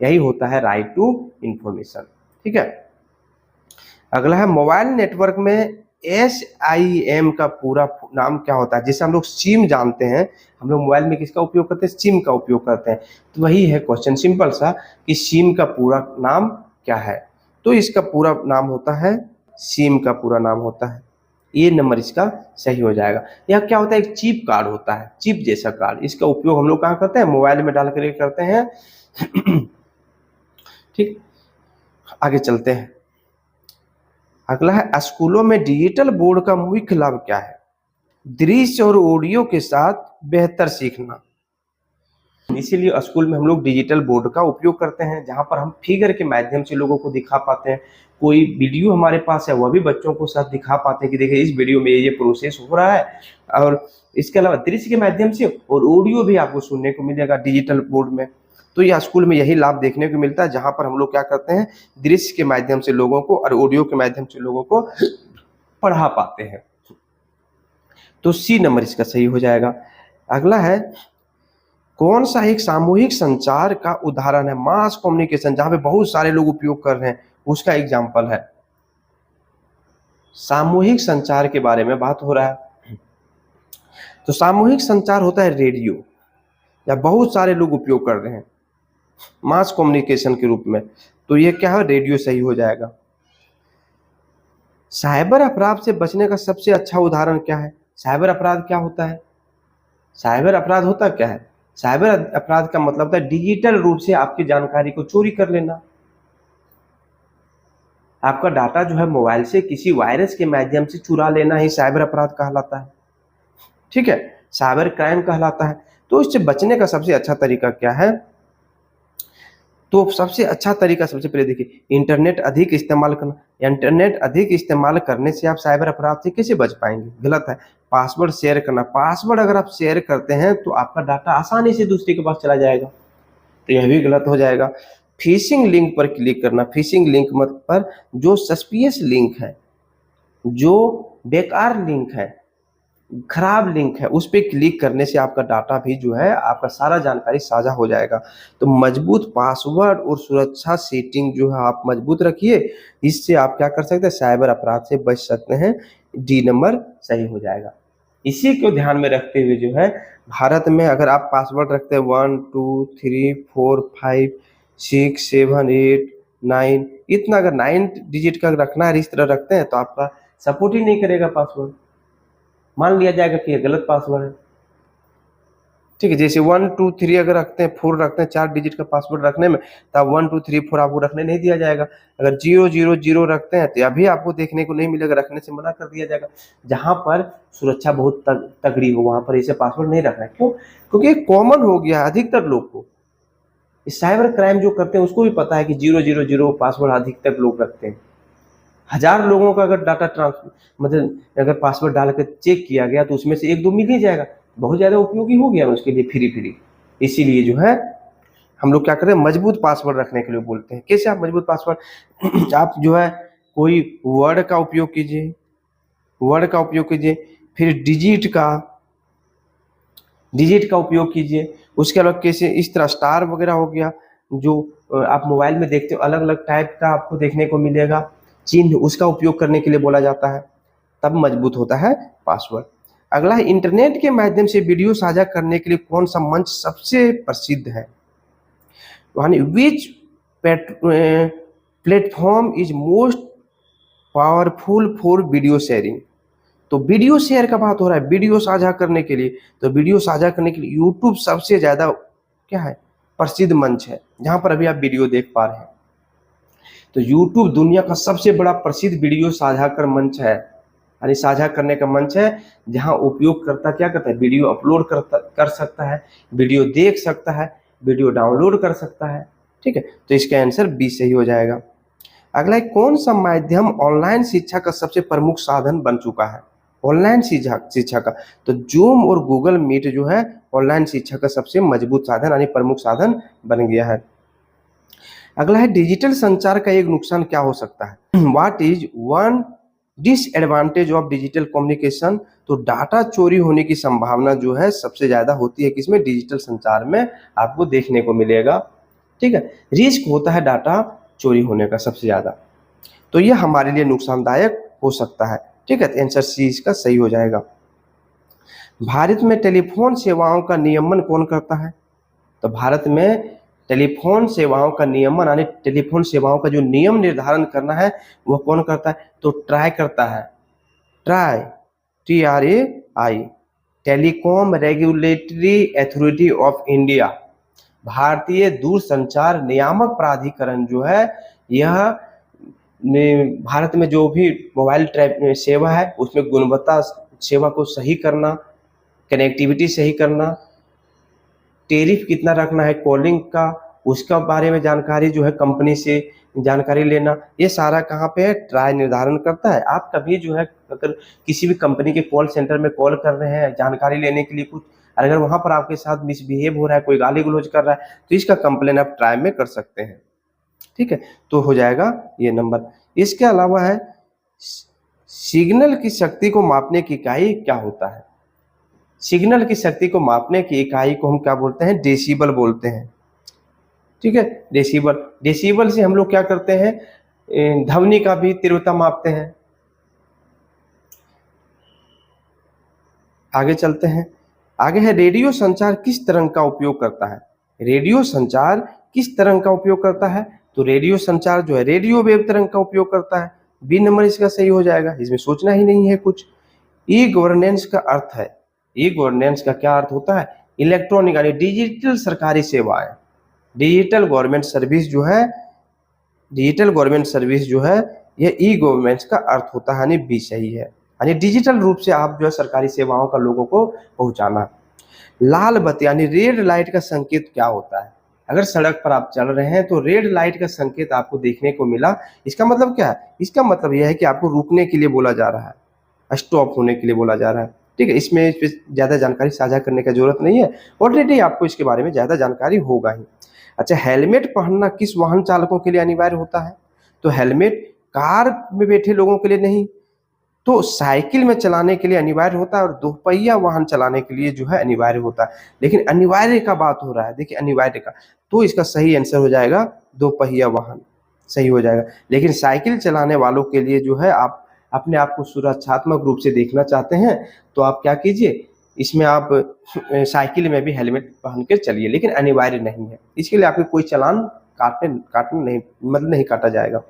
A: यही होता है राइट टू इन्फॉर्मेशन। ठीक है, अगला है मोबाइल नेटवर्क में SIM का पूरा नाम क्या होता है। जैसे हम लोग सिम जानते हैं, हम लोग मोबाइल में किसका उपयोग करते हैं, सिम का उपयोग करते हैं। तो वही है क्वेश्चन सिंपल सा कि सिम का पूरा नाम क्या है। तो इसका पूरा नाम होता है, सिम का पूरा नाम होता है, ये नंबर इसका सही हो जाएगा। यह क्या होता है, एक चिप कार्ड होता है, चिप जैसा कार्ड। इसका उपयोग हम लोग कहाँ करते हैं, मोबाइल में डाल कर करते हैं। ठीक, आगे चलते हैं। अगला है स्कूलों में डिजिटल बोर्ड का मुख्य लाभ क्या है। दृश्य और ऑडियो के साथ बेहतर सीखना, इसीलिए स्कूल में हम लोग डिजिटल बोर्ड का उपयोग करते हैं, जहां पर हम फिगर के माध्यम से लोगों को दिखा पाते हैं। कोई वीडियो हमारे पास है, वह भी बच्चों को साथ दिखा पाते हैं कि देखिए इस वीडियो में ये प्रोसेस हो रहा है। और इसके अलावा दृश्य के माध्यम से और ऑडियो भी आपको सुनने को मिलेगा डिजिटल बोर्ड में। तो यह स्कूल में यही लाभ देखने को मिलता है, जहां पर हम लोग क्या करते हैं, दृश्य के माध्यम से लोगों को और ऑडियो के माध्यम से लोगों को पढ़ा पाते हैं। तो सी नंबर इसका सही हो जाएगा। अगला है कौन सा एक सामूहिक संचार का उदाहरण है, मास कम्युनिकेशन, जहां पे बहुत सारे लोग उपयोग कर रहे हैं, उसका एग्जाम्पल है। सामूहिक संचार के बारे में बात हो रहा है। तो सामूहिक संचार होता है रेडियो, या बहुत सारे लोग उपयोग कर रहे हैं मास कम्युनिकेशन के रूप में। तो ये क्या है, रेडियो सही हो जाएगा। साइबर अपराध से बचने का सबसे अच्छा उदाहरण क्या है। साइबर अपराध क्या होता है, साइबर अपराध होता क्या है, साइबर अपराध का मतलब होता है डिजिटल रूप से आपकी जानकारी को चोरी कर लेना। आपका डाटा जो है मोबाइल से किसी वायरस के माध्यम से चुरा लेना ही साइबर अपराध कहलाता है। ठीक है, साइबर क्राइम कहलाता है। तो इससे बचने का सबसे अच्छा तरीका क्या है, तो सबसे अच्छा तरीका, सबसे पहले देखिए, इंटरनेट अधिक इस्तेमाल करना। इंटरनेट अधिक इस्तेमाल करने से आप साइबर अपराध से कैसे बच पाएंगे, गलत है। पासवर्ड शेयर करना, पासवर्ड अगर आप शेयर करते हैं तो आपका डाटा आसानी से दूसरे के पास चला जाएगा, तो यह भी गलत हो जाएगा। फिशिंग लिंक पर क्लिक करना, फिशिंग लिंक मत पर जो सस्पियस लिंक है, जो बेकार लिंक है, खराब लिंक है, उस पर क्लिक करने से आपका डाटा भी जो है, आपका सारा जानकारी साझा हो जाएगा। तो मजबूत पासवर्ड और सुरक्षा सेटिंग जो है आप मजबूत रखिए, इससे आप क्या कर सकते हैं, साइबर अपराध से बच सकते हैं। डी नंबर सही हो जाएगा। इसी को ध्यान में रखते हुए जो है, भारत में अगर आप पासवर्ड रखते हैं 1 2 3 4 5 6 7 8 9, इतना अगर 9 डिजिट का रखना है, इस तरह रखते हैं, तो आपका सपोर्ट ही नहीं करेगा पासवर्ड, मान लिया जाएगा कि ये गलत पासवर्ड है। ठीक है, जैसे 1 2 3 अगर रखते हैं, 4 रखते हैं, 4 डिजिट का पासवर्ड रखने में, तब 1 2 3 4 आपको रखने नहीं दिया जाएगा। अगर 0 0 0 रखते हैं तो अभी आपको देखने को नहीं मिलेगा, रखने से मना कर दिया जाएगा। जहां पर सुरक्षा बहुत तगड़ी हो, वहां पर ऐसे पासवर्ड नहीं रखना है। क्यों, क्योंकि कॉमन हो गया है अधिकतर लोग को। साइबर क्राइम जो करते हैं उसको भी पता है कि 0 0 0 पासवर्ड अधिकतर लोग रखते हैं। 1000 लोगों का अगर डाटा मतलब अगर पासवर्ड डाल कर चेक किया गया तो उसमें से 1 2 मिल ही जाएगा, बहुत ज़्यादा उपयोगी हो गया उसके लिए फ्री। इसीलिए जो है हम लोग क्या करें, मजबूत पासवर्ड रखने के लिए बोलते हैं। कैसे आप मजबूत पासवर्ड आप जो है कोई वर्ड का उपयोग कीजिए, वर्ड का उपयोग कीजिए, फिर डिजिट का उपयोग कीजिए। उसके अलावा कैसे, इस तरह स्टार वगैरह हो गया, जो आप मोबाइल में देखते हो अलग अलग टाइप का आपको देखने को मिलेगा चिन्ह, उसका उपयोग करने के लिए बोला जाता है, तब मजबूत होता है पासवर्ड। अगला है इंटरनेट के माध्यम से वीडियो साझा करने के लिए कौन सा मंच सबसे प्रसिद्ध है, यानी which platform is most powerful for video sharing. तो वीडियो शेयर का बात हो रहा है, वीडियो साझा करने के लिए, तो वीडियो साझा करने के लिए यूट्यूब सबसे ज़्यादा क्या है, प्रसिद्ध मंच है, जहाँ पर अभी आप वीडियो देख पा रहे हैं। तो यूट्यूब दुनिया का सबसे बड़ा प्रसिद्ध वीडियो साझा कर मंच है, यानी साझा करने का मंच है, जहाँ उपयोगकर्ता क्या करता है, वीडियो अपलोड कर सकता है, वीडियो देख सकता है, वीडियो डाउनलोड कर सकता है। ठीक है, तो इसका आंसर बी सही हो जाएगा। अगला है, कौन सा माध्यम ऑनलाइन शिक्षा का सबसे प्रमुख साधन बन चुका है? ऑनलाइन शिक्षा का, तो जूम और गूगल मीट जो है ऑनलाइन शिक्षा का सबसे मजबूत साधन यानी प्रमुख साधन बन गया है। अगला है, डिजिटल संचार का एक नुकसान क्या हो सकता है? What is one disadvantage of digital communication? तो डाटा चोरी होने की संभावना जो है सबसे ज्यादा होती है किसमें? डिजिटल संचार में आपको देखने को मिलेगा। ठीक है, रिस्क होता है डाटा चोरी होने का सबसे ज्यादा, तो यह हमारे लिए नुकसानदायक हो सकता है। ठीक है, तो आंसर सी इसका सही हो जाएगा। भारत में टेलीफोन सेवाओं का नियमन कौन करता है? तो भारत में टेलीफोन सेवाओं का नियमन यानी टेलीफोन सेवाओं का जो नियम निर्धारण करना है वो कौन करता है? तो ट्राई करता है, try, TRAI, telecom regulatory authority of India, भारतीय दूरसंचार नियामक प्राधिकरण जो है यह भारत में जो भी मोबाइल सेवा है उसमें गुणवत्ता सेवा को सही करना, कनेक्टिविटी सही करना, टेरिफ कितना रखना है कॉलिंग का, उसका बारे में जानकारी जो है कंपनी से जानकारी लेना, ये सारा कहाँ पे है? ट्राई निर्धारण करता है। आप कभी जो है अगर किसी भी कंपनी के कॉल सेंटर में कॉल कर रहे हैं जानकारी लेने के लिए कुछ, अगर वहां पर आपके साथ मिसबिहेव हो रहा है, कोई गाली गलौज कर रहा है, तो इसका कंप्लेन आप ट्राई में कर सकते हैं। ठीक है, तो हो जाएगा ये नंबर। इसके अलावा है, सिग्नल की शक्ति को मापने की इकाई क्या होता है? सिग्नल की शक्ति को मापने की इकाई को हम क्या बोलते हैं? डेसिबल बोलते हैं। ठीक है, डेसिबल, डेसिबल से हम लोग क्या करते हैं? ध्वनि का भी तीव्रता मापते हैं। आगे चलते हैं, आगे है, रेडियो संचार किस तरंग का उपयोग करता है? रेडियो संचार किस तरंग का उपयोग करता है? तो रेडियो संचार जो है रेडियो वेव तरंग का उपयोग करता है। बी नंबर इसका सही हो जाएगा, इसमें सोचना ही नहीं है कुछ। ई गवर्नेंस का अर्थ है, ई गवर्नेंस का क्या अर्थ होता है? इलेक्ट्रॉनिक यानी डिजिटल सरकारी सेवाएं, डिजिटल गवर्नमेंट सर्विस जो है, डिजिटल गवर्नमेंट सर्विस जो है यह ई गवर्नेंस का अर्थ होता है, यानी बी सही है, यानी डिजिटल रूप से आप जो है सरकारी सेवाओं का लोगों को पहुंचाना। लाल बत्ती यानी रेड लाइट का संकेत क्या होता है? अगर सड़क पर आप चल रहे हैं तो रेड लाइट का संकेत आपको देखने को मिला, इसका मतलब क्या है? इसका मतलब यह है कि आपको रुकने के लिए बोला जा रहा है, स्टॉप होने के लिए बोला जा रहा है। ठीक है, इसमें इस पे ज़्यादा जानकारी साझा करने की जरूरत नहीं है, ऑलरेडी आपको इसके बारे में ज़्यादा जानकारी होगा ही। अच्छा, हेलमेट पहनना किस वाहन चालकों के लिए अनिवार्य होता है? तो हेलमेट कार में बैठे लोगों के लिए नहीं, तो साइकिल में चलाने के लिए अनिवार्य होता है और दोपहिया वाहन चलाने के लिए जो है अनिवार्य होता है। लेकिन अनिवार्य का बात हो रहा है, देखिए अनिवार्य का, तो इसका सही आंसर हो जाएगा दोपहिया वाहन, सही हो जाएगा। लेकिन साइकिल चलाने वालों के लिए जो है आप अपने आप को सुरक्षात्मक रूप से देखना चाहते हैं तो आप क्या कीजिए, इसमें आप साइकिल में भी हेलमेट पहन के चलिए, लेकिन अनिवार्य नहीं है। इसके लिए आपके कोई चालान काटने नहीं, मतलब नहीं काटा जाएगा।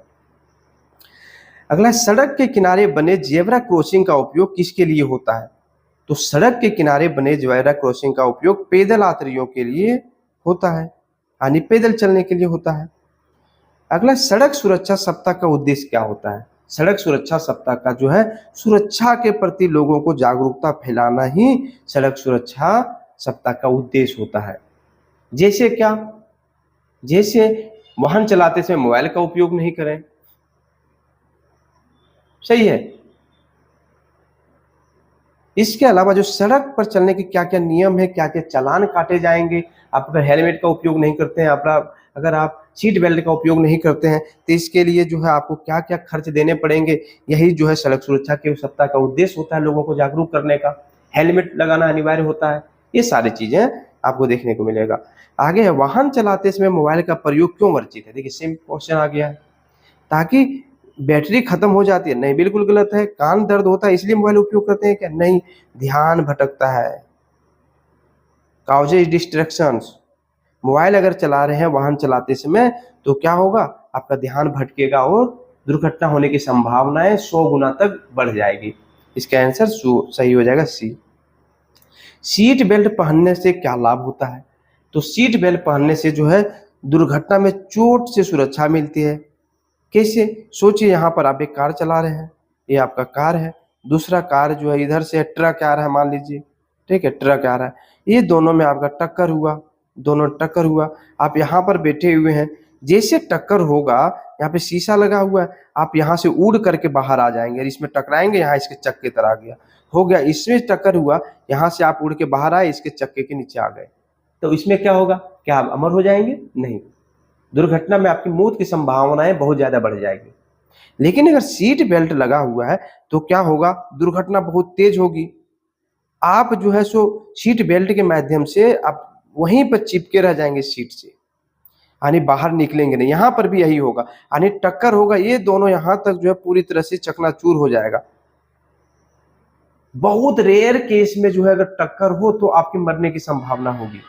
A: अगला, सड़क के किनारे बने जेब्रा क्रॉसिंग का उपयोग किसके लिए होता है? तो सड़क के किनारे बने जेब्रा क्रॉसिंग का उपयोग पैदल यात्रियों के लिए होता है, यानी पैदल चलने के लिए होता है। अगला, सड़क सुरक्षा सप्ताह का उद्देश्य क्या होता है? सड़क सुरक्षा सप्ताह का जो है सुरक्षा के प्रति लोगों को जागरूकता फैलाना ही सड़क सुरक्षा सप्ताह का उद्देश्य होता है। जैसे क्या? जैसे वाहन चलाते समय मोबाइल का उपयोग नहीं करें, सही है। इसके अलावा जो सड़क पर चलने के क्या क्या नियम है, क्या क्या चालान काटे जाएंगे, आप अगर हेलमेट का उपयोग नहीं करते हैं, अगर आप सीट बेल्ट का उपयोग नहीं करते हैं, तो इसके लिए जो है आपको क्या क्या खर्च देने पड़ेंगे, यही जो है सड़क सुरक्षा के सप्ताह का उद्देश्य होता है, लोगों को जागरूक करने का। हेलमेट लगाना अनिवार्य होता है, ये सारी चीजें आपको देखने को मिलेगा। आगे है, वाहन चलाते समय मोबाइल का प्रयोग क्यों वर्जित है? देखिए सेम क्वेश्चन आ गया है, ताकि बैटरी खत्म हो जाती है, नहीं बिल्कुल गलत है। कान दर्द होता है इसलिए मोबाइल उपयोग करते हैं क्या? नहीं, ध्यान भटकता है, काउजेज डिस्ट्रैक्शंस। मोबाइल अगर चला रहे हैं वाहन चलाते समय तो क्या होगा, आपका ध्यान भटकेगा और दुर्घटना होने की संभावनाएं 100 गुना तक बढ़ जाएगी। इसका आंसर सही हो जाएगा सी। सीट बेल्ट पहनने से क्या लाभ होता है? तो सीट बेल्ट पहनने से जो है दुर्घटना में चोट से सुरक्षा मिलती है। कैसे? सोचिए, यहाँ पर आप एक कार चला रहे हैं, ये आपका कार है, दूसरा कार जो है इधर से ट्रक आ रहा है मान लीजिए, ठीक है, ट्रक आ रहा है, ये दोनों में आपका टक्कर हुआ, दोनों टक्कर हुआ, आप यहाँ पर बैठे हुए हैं, जैसे टक्कर होगा यहाँ पे शीशा लगा हुआ है, आप यहाँ से उड़ करके बाहर आ जाएंगे और इसमें टकराएंगे, यहाँ इसके चक्के तरह आ गया, हो गया, इसमें टक्कर हुआ, यहाँ से आप उड़ के बाहर आए, इसके चक्के के नीचे आ गए, तो इसमें क्या होगा? क्या आप अमर हो जाएंगे? नहीं, दुर्घटना में आपकी मौत की संभावनाएं बहुत ज्यादा बढ़ जाएगी। लेकिन अगर सीट बेल्ट लगा हुआ है तो क्या होगा? दुर्घटना बहुत तेज होगी, आप जो है सो सीट बेल्ट के माध्यम से आप वहीं पर चिपके रह जाएंगे सीट से, यानी बाहर निकलेंगे नहीं। यहाँ पर भी यही होगा, यानी टक्कर होगा, ये दोनों यहाँ तक जो है पूरी तरह से चकनाचूर हो जाएगा। बहुत रेयर केस में जो है अगर टक्कर हो तो आपके मरने की संभावना होगी,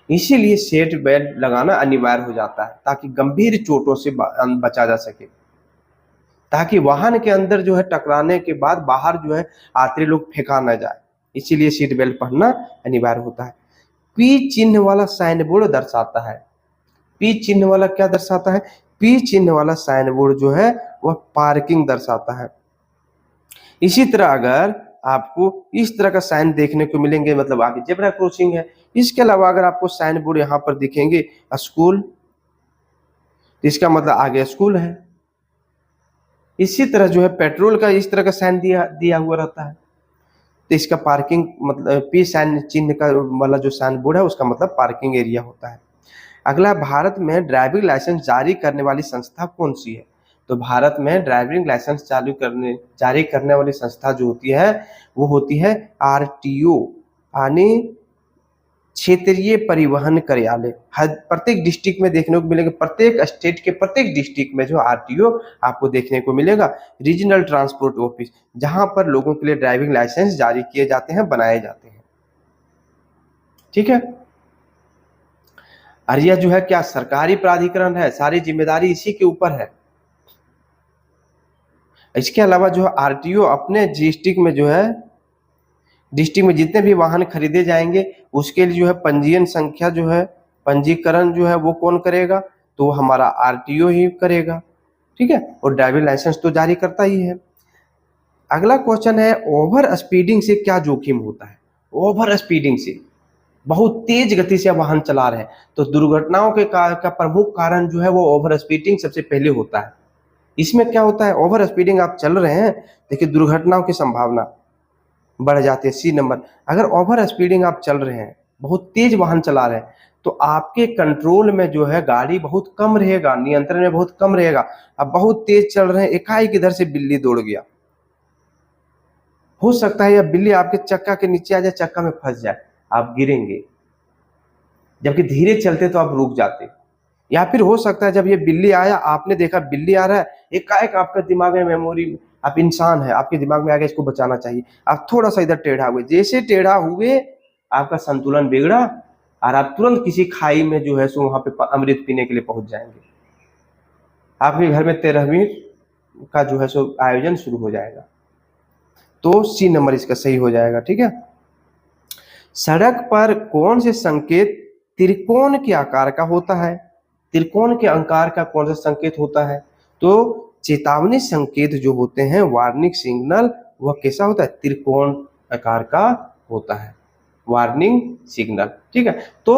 A: इसीलिए सीट बेल्ट लगाना अनिवार्य हो जाता है ताकि गंभीर चोटों से बचा जा सके, ताकि वाहन के अंदर जो है टकराने के बाद बाहर जो है यात्री लोग फेंका न जाए, इसीलिए सीट बेल्ट पहनना अनिवार्य होता है। पी चिन्ह वाला साइन बोर्ड दर्शाता है, पी चिन्ह वाला क्या दर्शाता है? पी चिन्ह वाला साइन बोर्ड जो है वह पार्किंग दर्शाता है। इसी तरह अगर आपको इस तरह का साइन देखने को मिलेंगे, मतलब आगे जेब्रा क्रॉसिंग है, इसके अलावा अगर आपको साइन बोर्ड यहाँ पर दिखेंगे स्कूल, तो इसका मतलब आगे स्कूल है। इसी तरह जो है पेट्रोल का इस तरह का साइन दिया हुआ रहता है, तो इसका पार्किंग मतलब पी साइन चिन्ह का वाला जो साइन बोर्ड है उसका मतलब पार्किंग एरिया होता है। अगला, भारत में ड्राइविंग लाइसेंस जारी करने वाली संस्था कौन सी है? तो भारत में ड्राइविंग लाइसेंस जारी करने वाली संस्था जो होती है वो होती है आरटीओ, यानी क्षेत्रीय परिवहन कार्यालय। हर प्रत्येक डिस्ट्रिक्ट में देखने को मिलेगा, प्रत्येक स्टेट के प्रत्येक डिस्ट्रिक्ट में जो आरटीओ आपको देखने को मिलेगा, रीजनल ट्रांसपोर्ट ऑफिस, जहां पर लोगों के लिए ड्राइविंग लाइसेंस जारी किए जाते हैं, बनाए जाते हैं, ठीक है। और यह जो है क्या सरकारी प्राधिकरण है, सारी जिम्मेदारी इसी के ऊपर है। इसके अलावा जो है आरटीओ अपने डिस्ट्रिक्ट में जो है, डिस्ट्रिक्ट में जितने भी वाहन खरीदे जाएंगे उसके लिए जो है पंजीयन संख्या जो है, पंजीकरण जो है वो कौन करेगा? तो हमारा आरटीओ ही करेगा, ठीक है, और ड्राइविंग लाइसेंस तो जारी करता ही है। अगला क्वेश्चन है, ओवर स्पीडिंग से क्या जोखिम होता है? ओवर स्पीडिंग से, बहुत तेज गति से वाहन चला रहे हैं तो दुर्घटनाओं के का प्रमुख कारण जो है वो ओवर स्पीडिंग सबसे पहले होता है। इसमें क्या होता है? ओवर स्पीडिंग आप चल रहे हैं, देखिए दुर्घटनाओं की संभावना बढ़ जाती है। सी नंबर, अगर ओवर स्पीडिंग आप चल रहे हैं, बहुत तेज वाहन चला रहे हैं, तो आपके कंट्रोल में जो है गाड़ी बहुत कम रहेगा, नियंत्रण में बहुत कम रहेगा। आप बहुत तेज चल रहे हैं, एकाएक इधर से बिल्ली दौड़ गया, हो सकता है यह बिल्ली आपके चक्का के नीचे आ जाए, चक्का में फंस जाए, आप गिरेंगे, जबकि धीरे चलते तो आप रुक जाते। या फिर हो सकता है जब ये बिल्ली आया, आपने देखा बिल्ली आ रहा है, एकाएक आपका दिमाग में मेमोरी, आप इंसान है, आपके दिमाग में आ गया इसको बचाना चाहिए, आप थोड़ा सा इधर टेढ़ा हुए, जैसे टेढ़ा हुए आपका संतुलन बिगड़ा और आप तुरंत किसी खाई में जो है सो वहां पे अमृत पीने के लिए पहुंच जाएंगे, आपके घर में 13वीं का जो है सो आयोजन शुरू हो जाएगा। तो सी नंबर इसका सही हो जाएगा, ठीक है। सड़क पर कौन से संकेत त्रिकोण के आकार का होता है? त्रिकोण के आकार का कौन सा संकेत होता है? तो चेतावनी संकेत जो होते हैं, वार्निंग सिग्नल, वह कैसा होता है? त्रिकोण आकार का होता है, वार्निंग सिग्नल, ठीक है। तो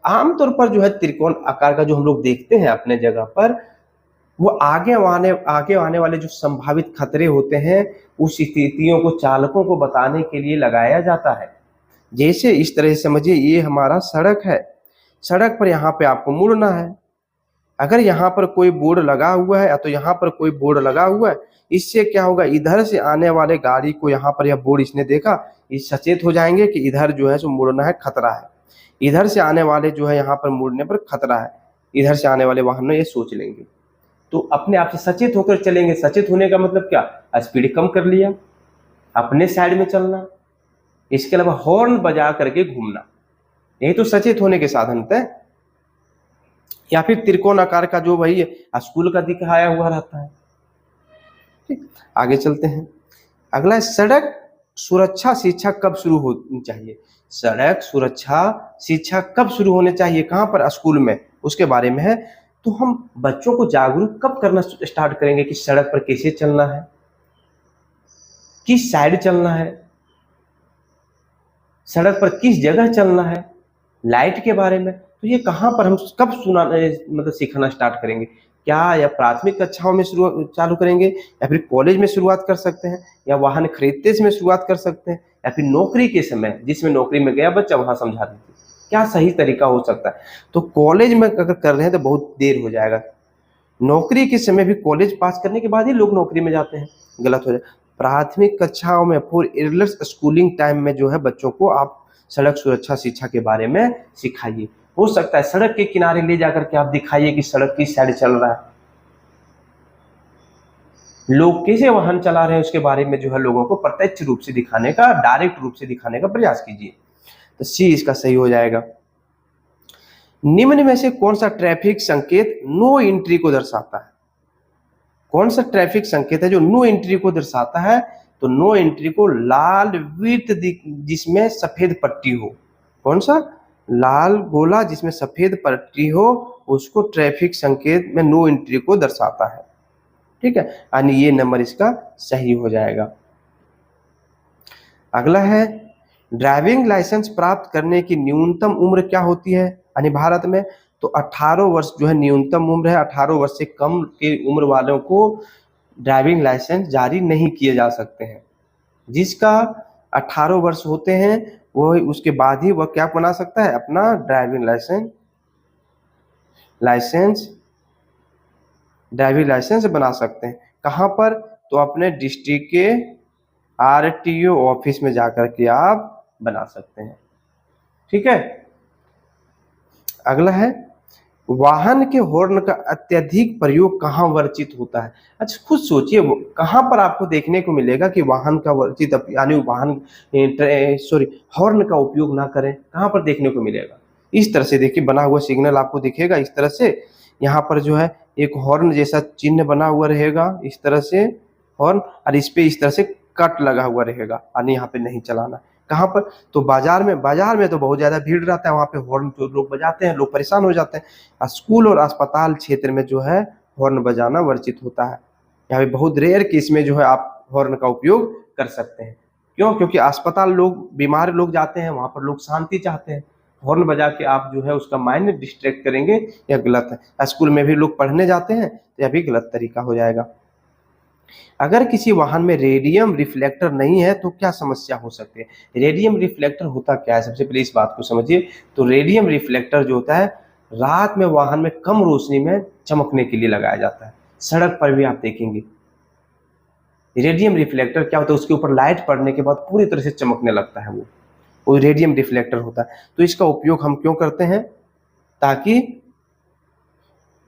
A: आमतौर पर जो है त्रिकोण आकार का जो हम लोग देखते हैं अपने जगह पर, वो आगे आने वाले जो संभावित खतरे होते हैं उस स्थितियों को चालकों को बताने के लिए लगाया जाता है। जैसे इस तरह से समझिए, ये हमारा सड़क है, सड़क पर यहाँ पे आपको मुड़ना है, अगर यहाँ पर कोई बोर्ड लगा हुआ है या तो यहाँ पर कोई बोर्ड लगा हुआ है, इससे क्या होगा? इधर से आने वाले गाड़ी को यहाँ पर यह बोर्ड इसने देखा, ये सचेत हो जाएंगे कि इधर जो है सो मुड़ना है, खतरा है, इधर से आने वाले जो है यहाँ पर मुड़ने पर खतरा है, इधर से आने वाले वाहन ये सोच लेंगे, तो अपने आप से सचेत होकर चलेंगे। सचेत होने का मतलब क्या? स्पीड कम कर लिया, अपने साइड में चलना, इसके अलावा हॉर्न बजा करके घूमना, यही तो सचेत होने के साधन थे। या फिर त्रिकोण आकार का जो वही स्कूल का दिखाया हुआ रहता है, ठीक। आगे चलते हैं, अगला है सड़क सुरक्षा शिक्षा कब शुरू होनी चाहिए। सड़क सुरक्षा शिक्षा कब शुरू होने चाहिए, कहाँ पर, स्कूल में, उसके बारे में है। तो हम बच्चों को जागरूक कब करना स्टार्ट करेंगे कि सड़क पर कैसे चलना है, किस साइड चलना है, सड़क पर किस जगह चलना है, लाइट के बारे में। तो ये कहाँ पर हम कब सुना मतलब सीखना स्टार्ट करेंगे, क्या या प्राथमिक कक्षाओं में शुरू चालू करेंगे, या फिर कॉलेज में शुरुआत कर सकते हैं, या वाहन खरीदते समय शुरुआत कर सकते हैं, या फिर नौकरी के समय, जिसमें नौकरी में गया बच्चा वहां समझा दीजिए, क्या सही तरीका हो सकता है। तो कॉलेज में अगर कर रहे हैं तो बहुत देर हो जाएगा। नौकरी के समय भी कॉलेज पास करने के बाद ही लोग नौकरी में जाते हैं, गलत हो जाए। प्राथमिक कक्षाओं में फॉर एडल्ट स्कूलिंग टाइम में जो है बच्चों को आप सड़क सुरक्षा शिक्षा के बारे में सिखाइए। हो सकता है सड़क के किनारे ले जाकर के आप दिखाइए कि सड़क किस साइड चल रहा है, लोग कैसे वाहन चला रहे हैं, उसके बारे में जो है लोगों को प्रत्यक्ष रूप से दिखाने का, डायरेक्ट रूप से दिखाने का प्रयास कीजिए। तो सी इसका सही हो जाएगा। निम्न में से कौन सा ट्रैफिक संकेत नो एंट्री को दर्शाता है। कौन सा ट्रैफिक संकेत है जो नो एंट्री को दर्शाता है। तो नो एंट्री को लाल वृत्त जिसमें सफेद पट्टी हो, कौन सा, लाल गोला जिसमें सफेद पट्टी हो, उसको ट्रैफिक संकेत में नो एंट्री को दर्शाता है। ठीक है, यानी ये नंबर इसका सही हो जाएगा। अगला है ड्राइविंग लाइसेंस प्राप्त करने की न्यूनतम उम्र क्या होती है यानी भारत में। तो 18 वर्ष जो है न्यूनतम उम्र है। 18 वर्ष से कम की उम्र वालों को ड्राइविंग लाइसेंस जारी नहीं किए जा सकते हैं। जिसका 18 वर्ष होते हैं वो उसके बाद ही वह क्या बना सकता है, अपना ड्राइविंग लाइसेंस बना सकते हैं। कहाँ पर, तो अपने डिस्ट्रिक्ट के आरटीओ ऑफिस में जाकर के आप बना सकते हैं। ठीक है, अगला है वाहन के हॉर्न का अत्यधिक प्रयोग कहाँ वर्जित होता है। अच्छा खुद सोचिए कहाँ पर आपको देखने को मिलेगा कि वाहन का वर्जित यानी हॉर्न का उपयोग ना करें, कहाँ पर देखने को मिलेगा। इस तरह से देखिए बना हुआ सिग्नल आपको दिखेगा इस तरह से, यहाँ पर जो है एक हॉर्न जैसा चिन्ह बना हुआ रहेगा इस तरह से हॉर्न, और इस पे इस तरह से कट लगा हुआ रहेगा यानी यहाँ पे नहीं चलाना। कहाँ पर, तो बाजार में तो बहुत ज्यादा भीड़ रहता है, वहाँ पे हॉर्न जो लोग बजाते हैं लोग परेशान हो जाते हैं। स्कूल और अस्पताल क्षेत्र में जो है हॉर्न बजाना वर्जित होता है। यहाँ पे बहुत रेयर केस में जो है आप हॉर्न का उपयोग कर सकते हैं। क्यों, क्योंकि अस्पताल लोग बीमार लोग जाते हैं, वहाँ पर लोग शांति चाहते हैं। हॉर्न बजा के आप जो है उसका माइंड डिस्ट्रैक्ट करेंगे, यह गलत है। स्कूल में भी लोग पढ़ने जाते हैं तो यह भी गलत तरीका हो जाएगा। अगर किसी वाहन में रेडियम रिफ्लेक्टर नहीं है तो क्या समस्या हो सकती है। रेडियम रिफ्लेक्टर होता क्या है, सबसे पहले इस बात को समझिए। तो रेडियम रिफ्लेक्टर जो होता है रात में वाहन में कम रोशनी में चमकने के लिए लगाया जाता है। सड़क पर भी आप देखेंगे रेडियम रिफ्लेक्टर क्या होता है, उसके ऊपर लाइट पड़ने के बाद पूरी तरह से चमकने लगता है, वो रेडियम रिफ्लेक्टर होता है। तो इसका उपयोग हम क्यों करते हैं, ताकि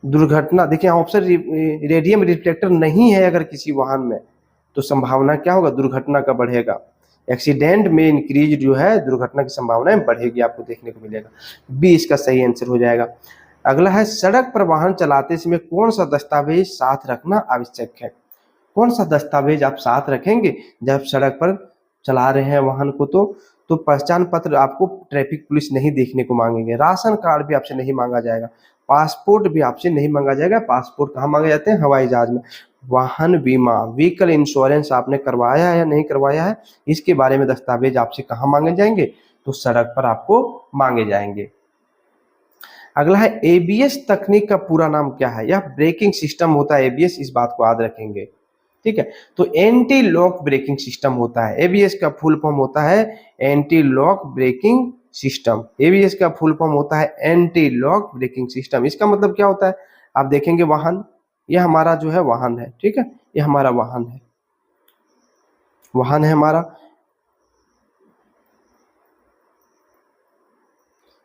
A: दुर्घटना, देखिए ऑप्शन रेडियम रिफ्लेक्टर नहीं है अगर किसी वाहन में तो संभावना क्या होगा, दुर्घटना का बढ़ेगा। एक्सीडेंट में इंक्रीज जो है दुर्घटना की संभावना बढ़ेगी, आपको देखने को मिलेगा। बी इसका सही आंसर हो जाएगा। अगला है सड़क पर वाहन चलाते समय कौन सा दस्तावेज साथ रखना आवश्यक है। कौन सा दस्तावेज आप साथ रखेंगे जब सड़क पर चला रहे हैं वाहन को। तो पहचान पत्र आपको ट्रैफिक पुलिस नहीं देखने को मांगेंगे, राशन कार्ड भी आपसे नहीं मांगा जाएगा, पासपोर्ट भी आपसे नहीं मांगा जाएगा। पासपोर्ट कहाँ मांगे जाते हैं, हवाई जहाज में। वाहन बीमा व्हीकल इंश्योरेंस आपने करवाया है या नहीं करवाया है, इसके बारे में दस्तावेज आपसे कहाँ मांगे जाएंगे, तो सड़क पर आपको मांगे जाएंगे। अगला है एबीएस तकनीक का पूरा नाम क्या है। यह ब्रेकिंग सिस्टम होता है एबीएस, इस बात को याद रखेंगे। ठीक है, तो एंटी लॉक ब्रेकिंग सिस्टम होता है। एबीएस का फुल फॉर्म होता है anti lock braking system. ABS का फुल फॉर्म होता है एंटी लॉक ब्रेकिंग सिस्टम। इसका मतलब क्या होता है, आप देखेंगे वाहन, यह हमारा जो है वाहन है, ठीक है, यह हमारा वाहन है हमारा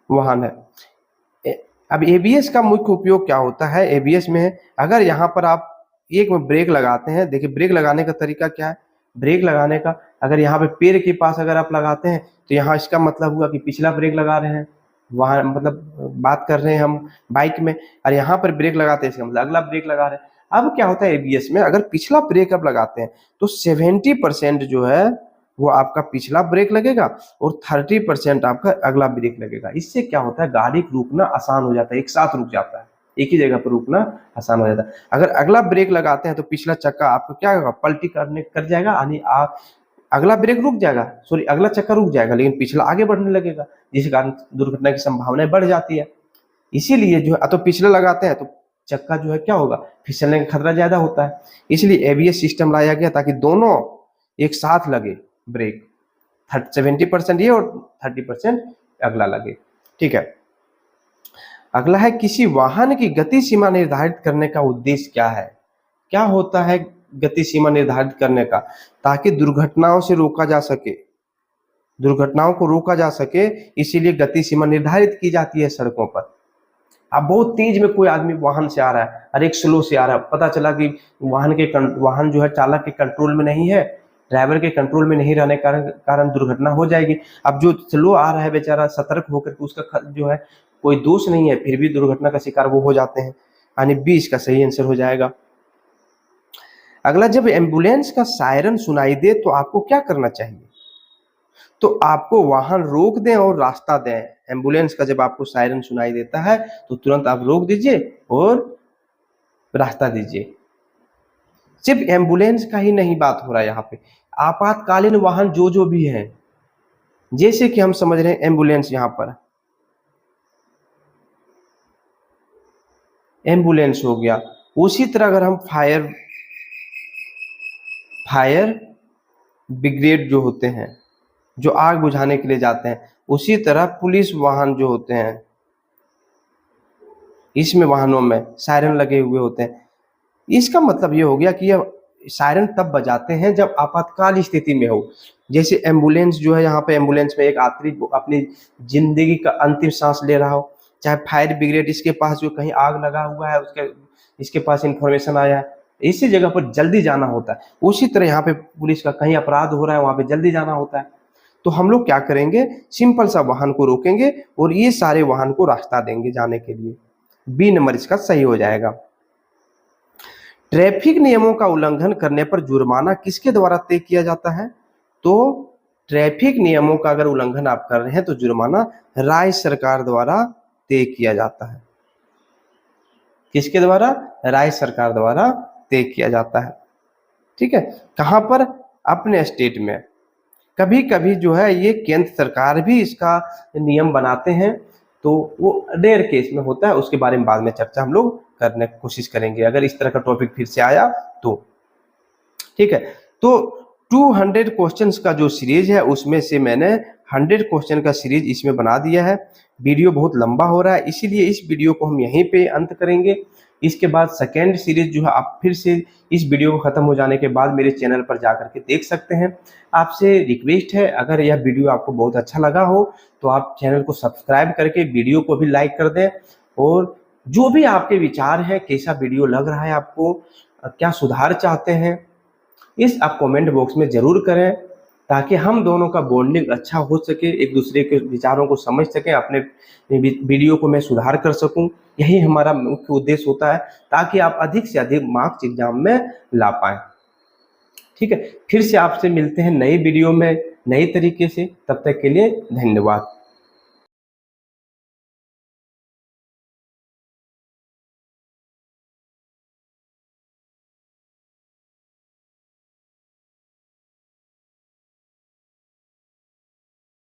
A: वाहन है। अब एबीएस का मुख्य उपयोग क्या होता है, एबीएस में अगर यहाँ पर आप एक में ब्रेक लगाते हैं, देखिए ब्रेक लगाने का तरीका क्या है, ब्रेक लगाने का अगर यहाँ पे पैर के पास अगर आप लगाते हैं तो यहाँ इसका मतलब हुआ कि पिछला ब्रेक लगा रहे हैं, वहाँ मतलब बात कर रहे हैं हम बाइक में, और यहाँ पर ब्रेक लगाते हैं इसका मतलब अगला ब्रेक लगा रहे हैं। अब क्या होता है एबीएस में, अगर पिछला ब्रेक आप लगाते हैं तो 70% जो है वो आपका पिछला ब्रेक लगेगा और 30% आपका अगला ब्रेक लगेगा। इससे क्या होता है, गाड़ी को रुकना आसान हो जाता है, एक साथ रुक जाता है, एक ही जगह पर रुकना आसान हो जाता है। अगर अगला ब्रेक लगाते हैं तो पिछला चक्का आपको क्या होगा, पलटी करने कर जाएगा, यानी आप अगला ब्रेक रुक जाएगा, सॉरी अगला चक्का रुक जाएगा, लेकिन पिछला आगे बढ़ने लगेगा, जिस कारण दुर्घटना की संभावना बढ़ जाती है। इसीलिए जो है, तो पिछले लगाते हैं तो चक्का जो है क्या होगा, फिसलने का खतरा ज्यादा होता है। इसलिए एबीएस सिस्टम लाया गया ताकि दोनों एक साथ लगे ब्रेक, 70% ये और 30% अगला लगे। ठीक है, अगला है किसी वाहन की गति सीमा निर्धारित करने का उद्देश्य क्या है। क्या होता है गति सीमा निर्धारित करने का, ताकि दुर्घटनाओं से रोका जा सके, दुर्घटनाओं को रोका जा सके, इसीलिए गति सीमा निर्धारित की जाती है सड़कों पर। अब बहुत तेज में कोई आदमी वाहन से आ रहा है और एक स्लो से आ रहा है, पता चला कि वाहन जो है चालक के कंट्रोल में नहीं है, ड्राइवर के कंट्रोल में नहीं रहने के कारण दुर्घटना हो जाएगी। अब जो स्लो आ रहा है बेचारा सतर्क होकर के, उसका जो है कोई दोष नहीं है, फिर भी दुर्घटना का शिकार वो हो जाते हैं, यानी बी इसका सही आंसर हो जाएगा। अगला, जब एम्बुलेंस का सायरन सुनाई दे तो आपको क्या करना चाहिए। तो आपको वाहन रोक दें और रास्ता दें। एम्बुलेंस का जब आपको सायरन सुनाई देता है तो तुरंत आप रोक दीजिए और रास्ता दीजिए। सिर्फ एम्बुलेंस का ही नहीं बात हो रहा है यहाँ पे, आपातकालीन वाहन जो भी हैं, जैसे कि हम समझ रहे हैं एम्बुलेंस, यहाँ पर एम्बुलेंस हो गया, उसी तरह अगर हम फायर ब्रिगेड जो होते हैं, जो आग बुझाने के लिए जाते हैं, उसी तरह पुलिस वाहन जो होते हैं, इसमें वाहनों में सायरन लगे हुए होते हैं। इसका मतलब ये हो गया कि यह सायरन तब बजाते हैं जब आपातकाल स्थिति में हो। जैसे एम्बुलेंस जो है, यहाँ पे एम्बुलेंस में एक यात्री अपनी जिंदगी का अंतिम सांस ले रहा हो, चाहे फायर ब्रिगेड इसके पास जो कहीं आग लगा हुआ है, इसके पास इंफॉर्मेशन आया है, इसी जगह पर जल्दी जाना होता है। उसी तरह यहाँ पे पुलिस का कहीं अपराध हो रहा है, वहां पे जल्दी जाना होता है। तो हम लोग क्या करेंगे, सिंपल सा वाहन को रोकेंगे और ये सारे वाहन को रास्ता देंगे जाने के लिए। बी नंबर इसका सही हो जाएगा। ट्रैफिक नियमों का उल्लंघन करने पर जुर्माना किसके द्वारा तय किया जाता है। तो ट्रैफिक नियमों का अगर उल्लंघन आप कर रहे हैं तो जुर्माना राज्य सरकार द्वारा तय किया जाता है। किसके द्वारा, राज्य सरकार द्वारा तय किया जाता है। ठीक है, कहां पर, अपने स्टेट में। कभी कभी जो है ये केंद्र सरकार भी इसका नियम बनाते हैं, तो वो रेयर केस में होता है, उसके बारे में बाद में चर्चा हम लोग करने की कोशिश करेंगे अगर इस तरह का टॉपिक फिर से आया तो। ठीक है, तो 200 क्वेश्चंस का जो सीरीज है उसमें से मैंने 100 क्वेश्चन का सीरीज इसमें बना दिया है। वीडियो बहुत लंबा हो रहा है, इसीलिए इस वीडियो को हम यहीं पे अंत करेंगे। इसके बाद सेकेंड सीरीज जो है आप फिर से इस वीडियो को खत्म हो जाने के बाद मेरे चैनल पर जाकर के देख सकते हैं। आपसे रिक्वेस्ट है, अगर यह वीडियो आपको बहुत अच्छा लगा हो तो आप चैनल को सब्सक्राइब करके वीडियो को भी लाइक कर दें, और जो भी आपके विचार हैं, कैसा वीडियो लग रहा है आपको, क्या सुधार चाहते हैं, इस आप कमेंट बॉक्स में जरूर करें, ताकि हम दोनों का बॉन्डिंग अच्छा हो सके, एक दूसरे के विचारों को समझ सकें, अपने वीडियो को मैं सुधार कर सकूं। यही हमारा मुख्य उद्देश्य होता है, ताकि आप अधिक से अधिक मार्क्स एग्जाम में ला पाएं। ठीक है, फिर से आपसे मिलते हैं नई वीडियो में नए तरीके से, तब तक के लिए धन्यवाद।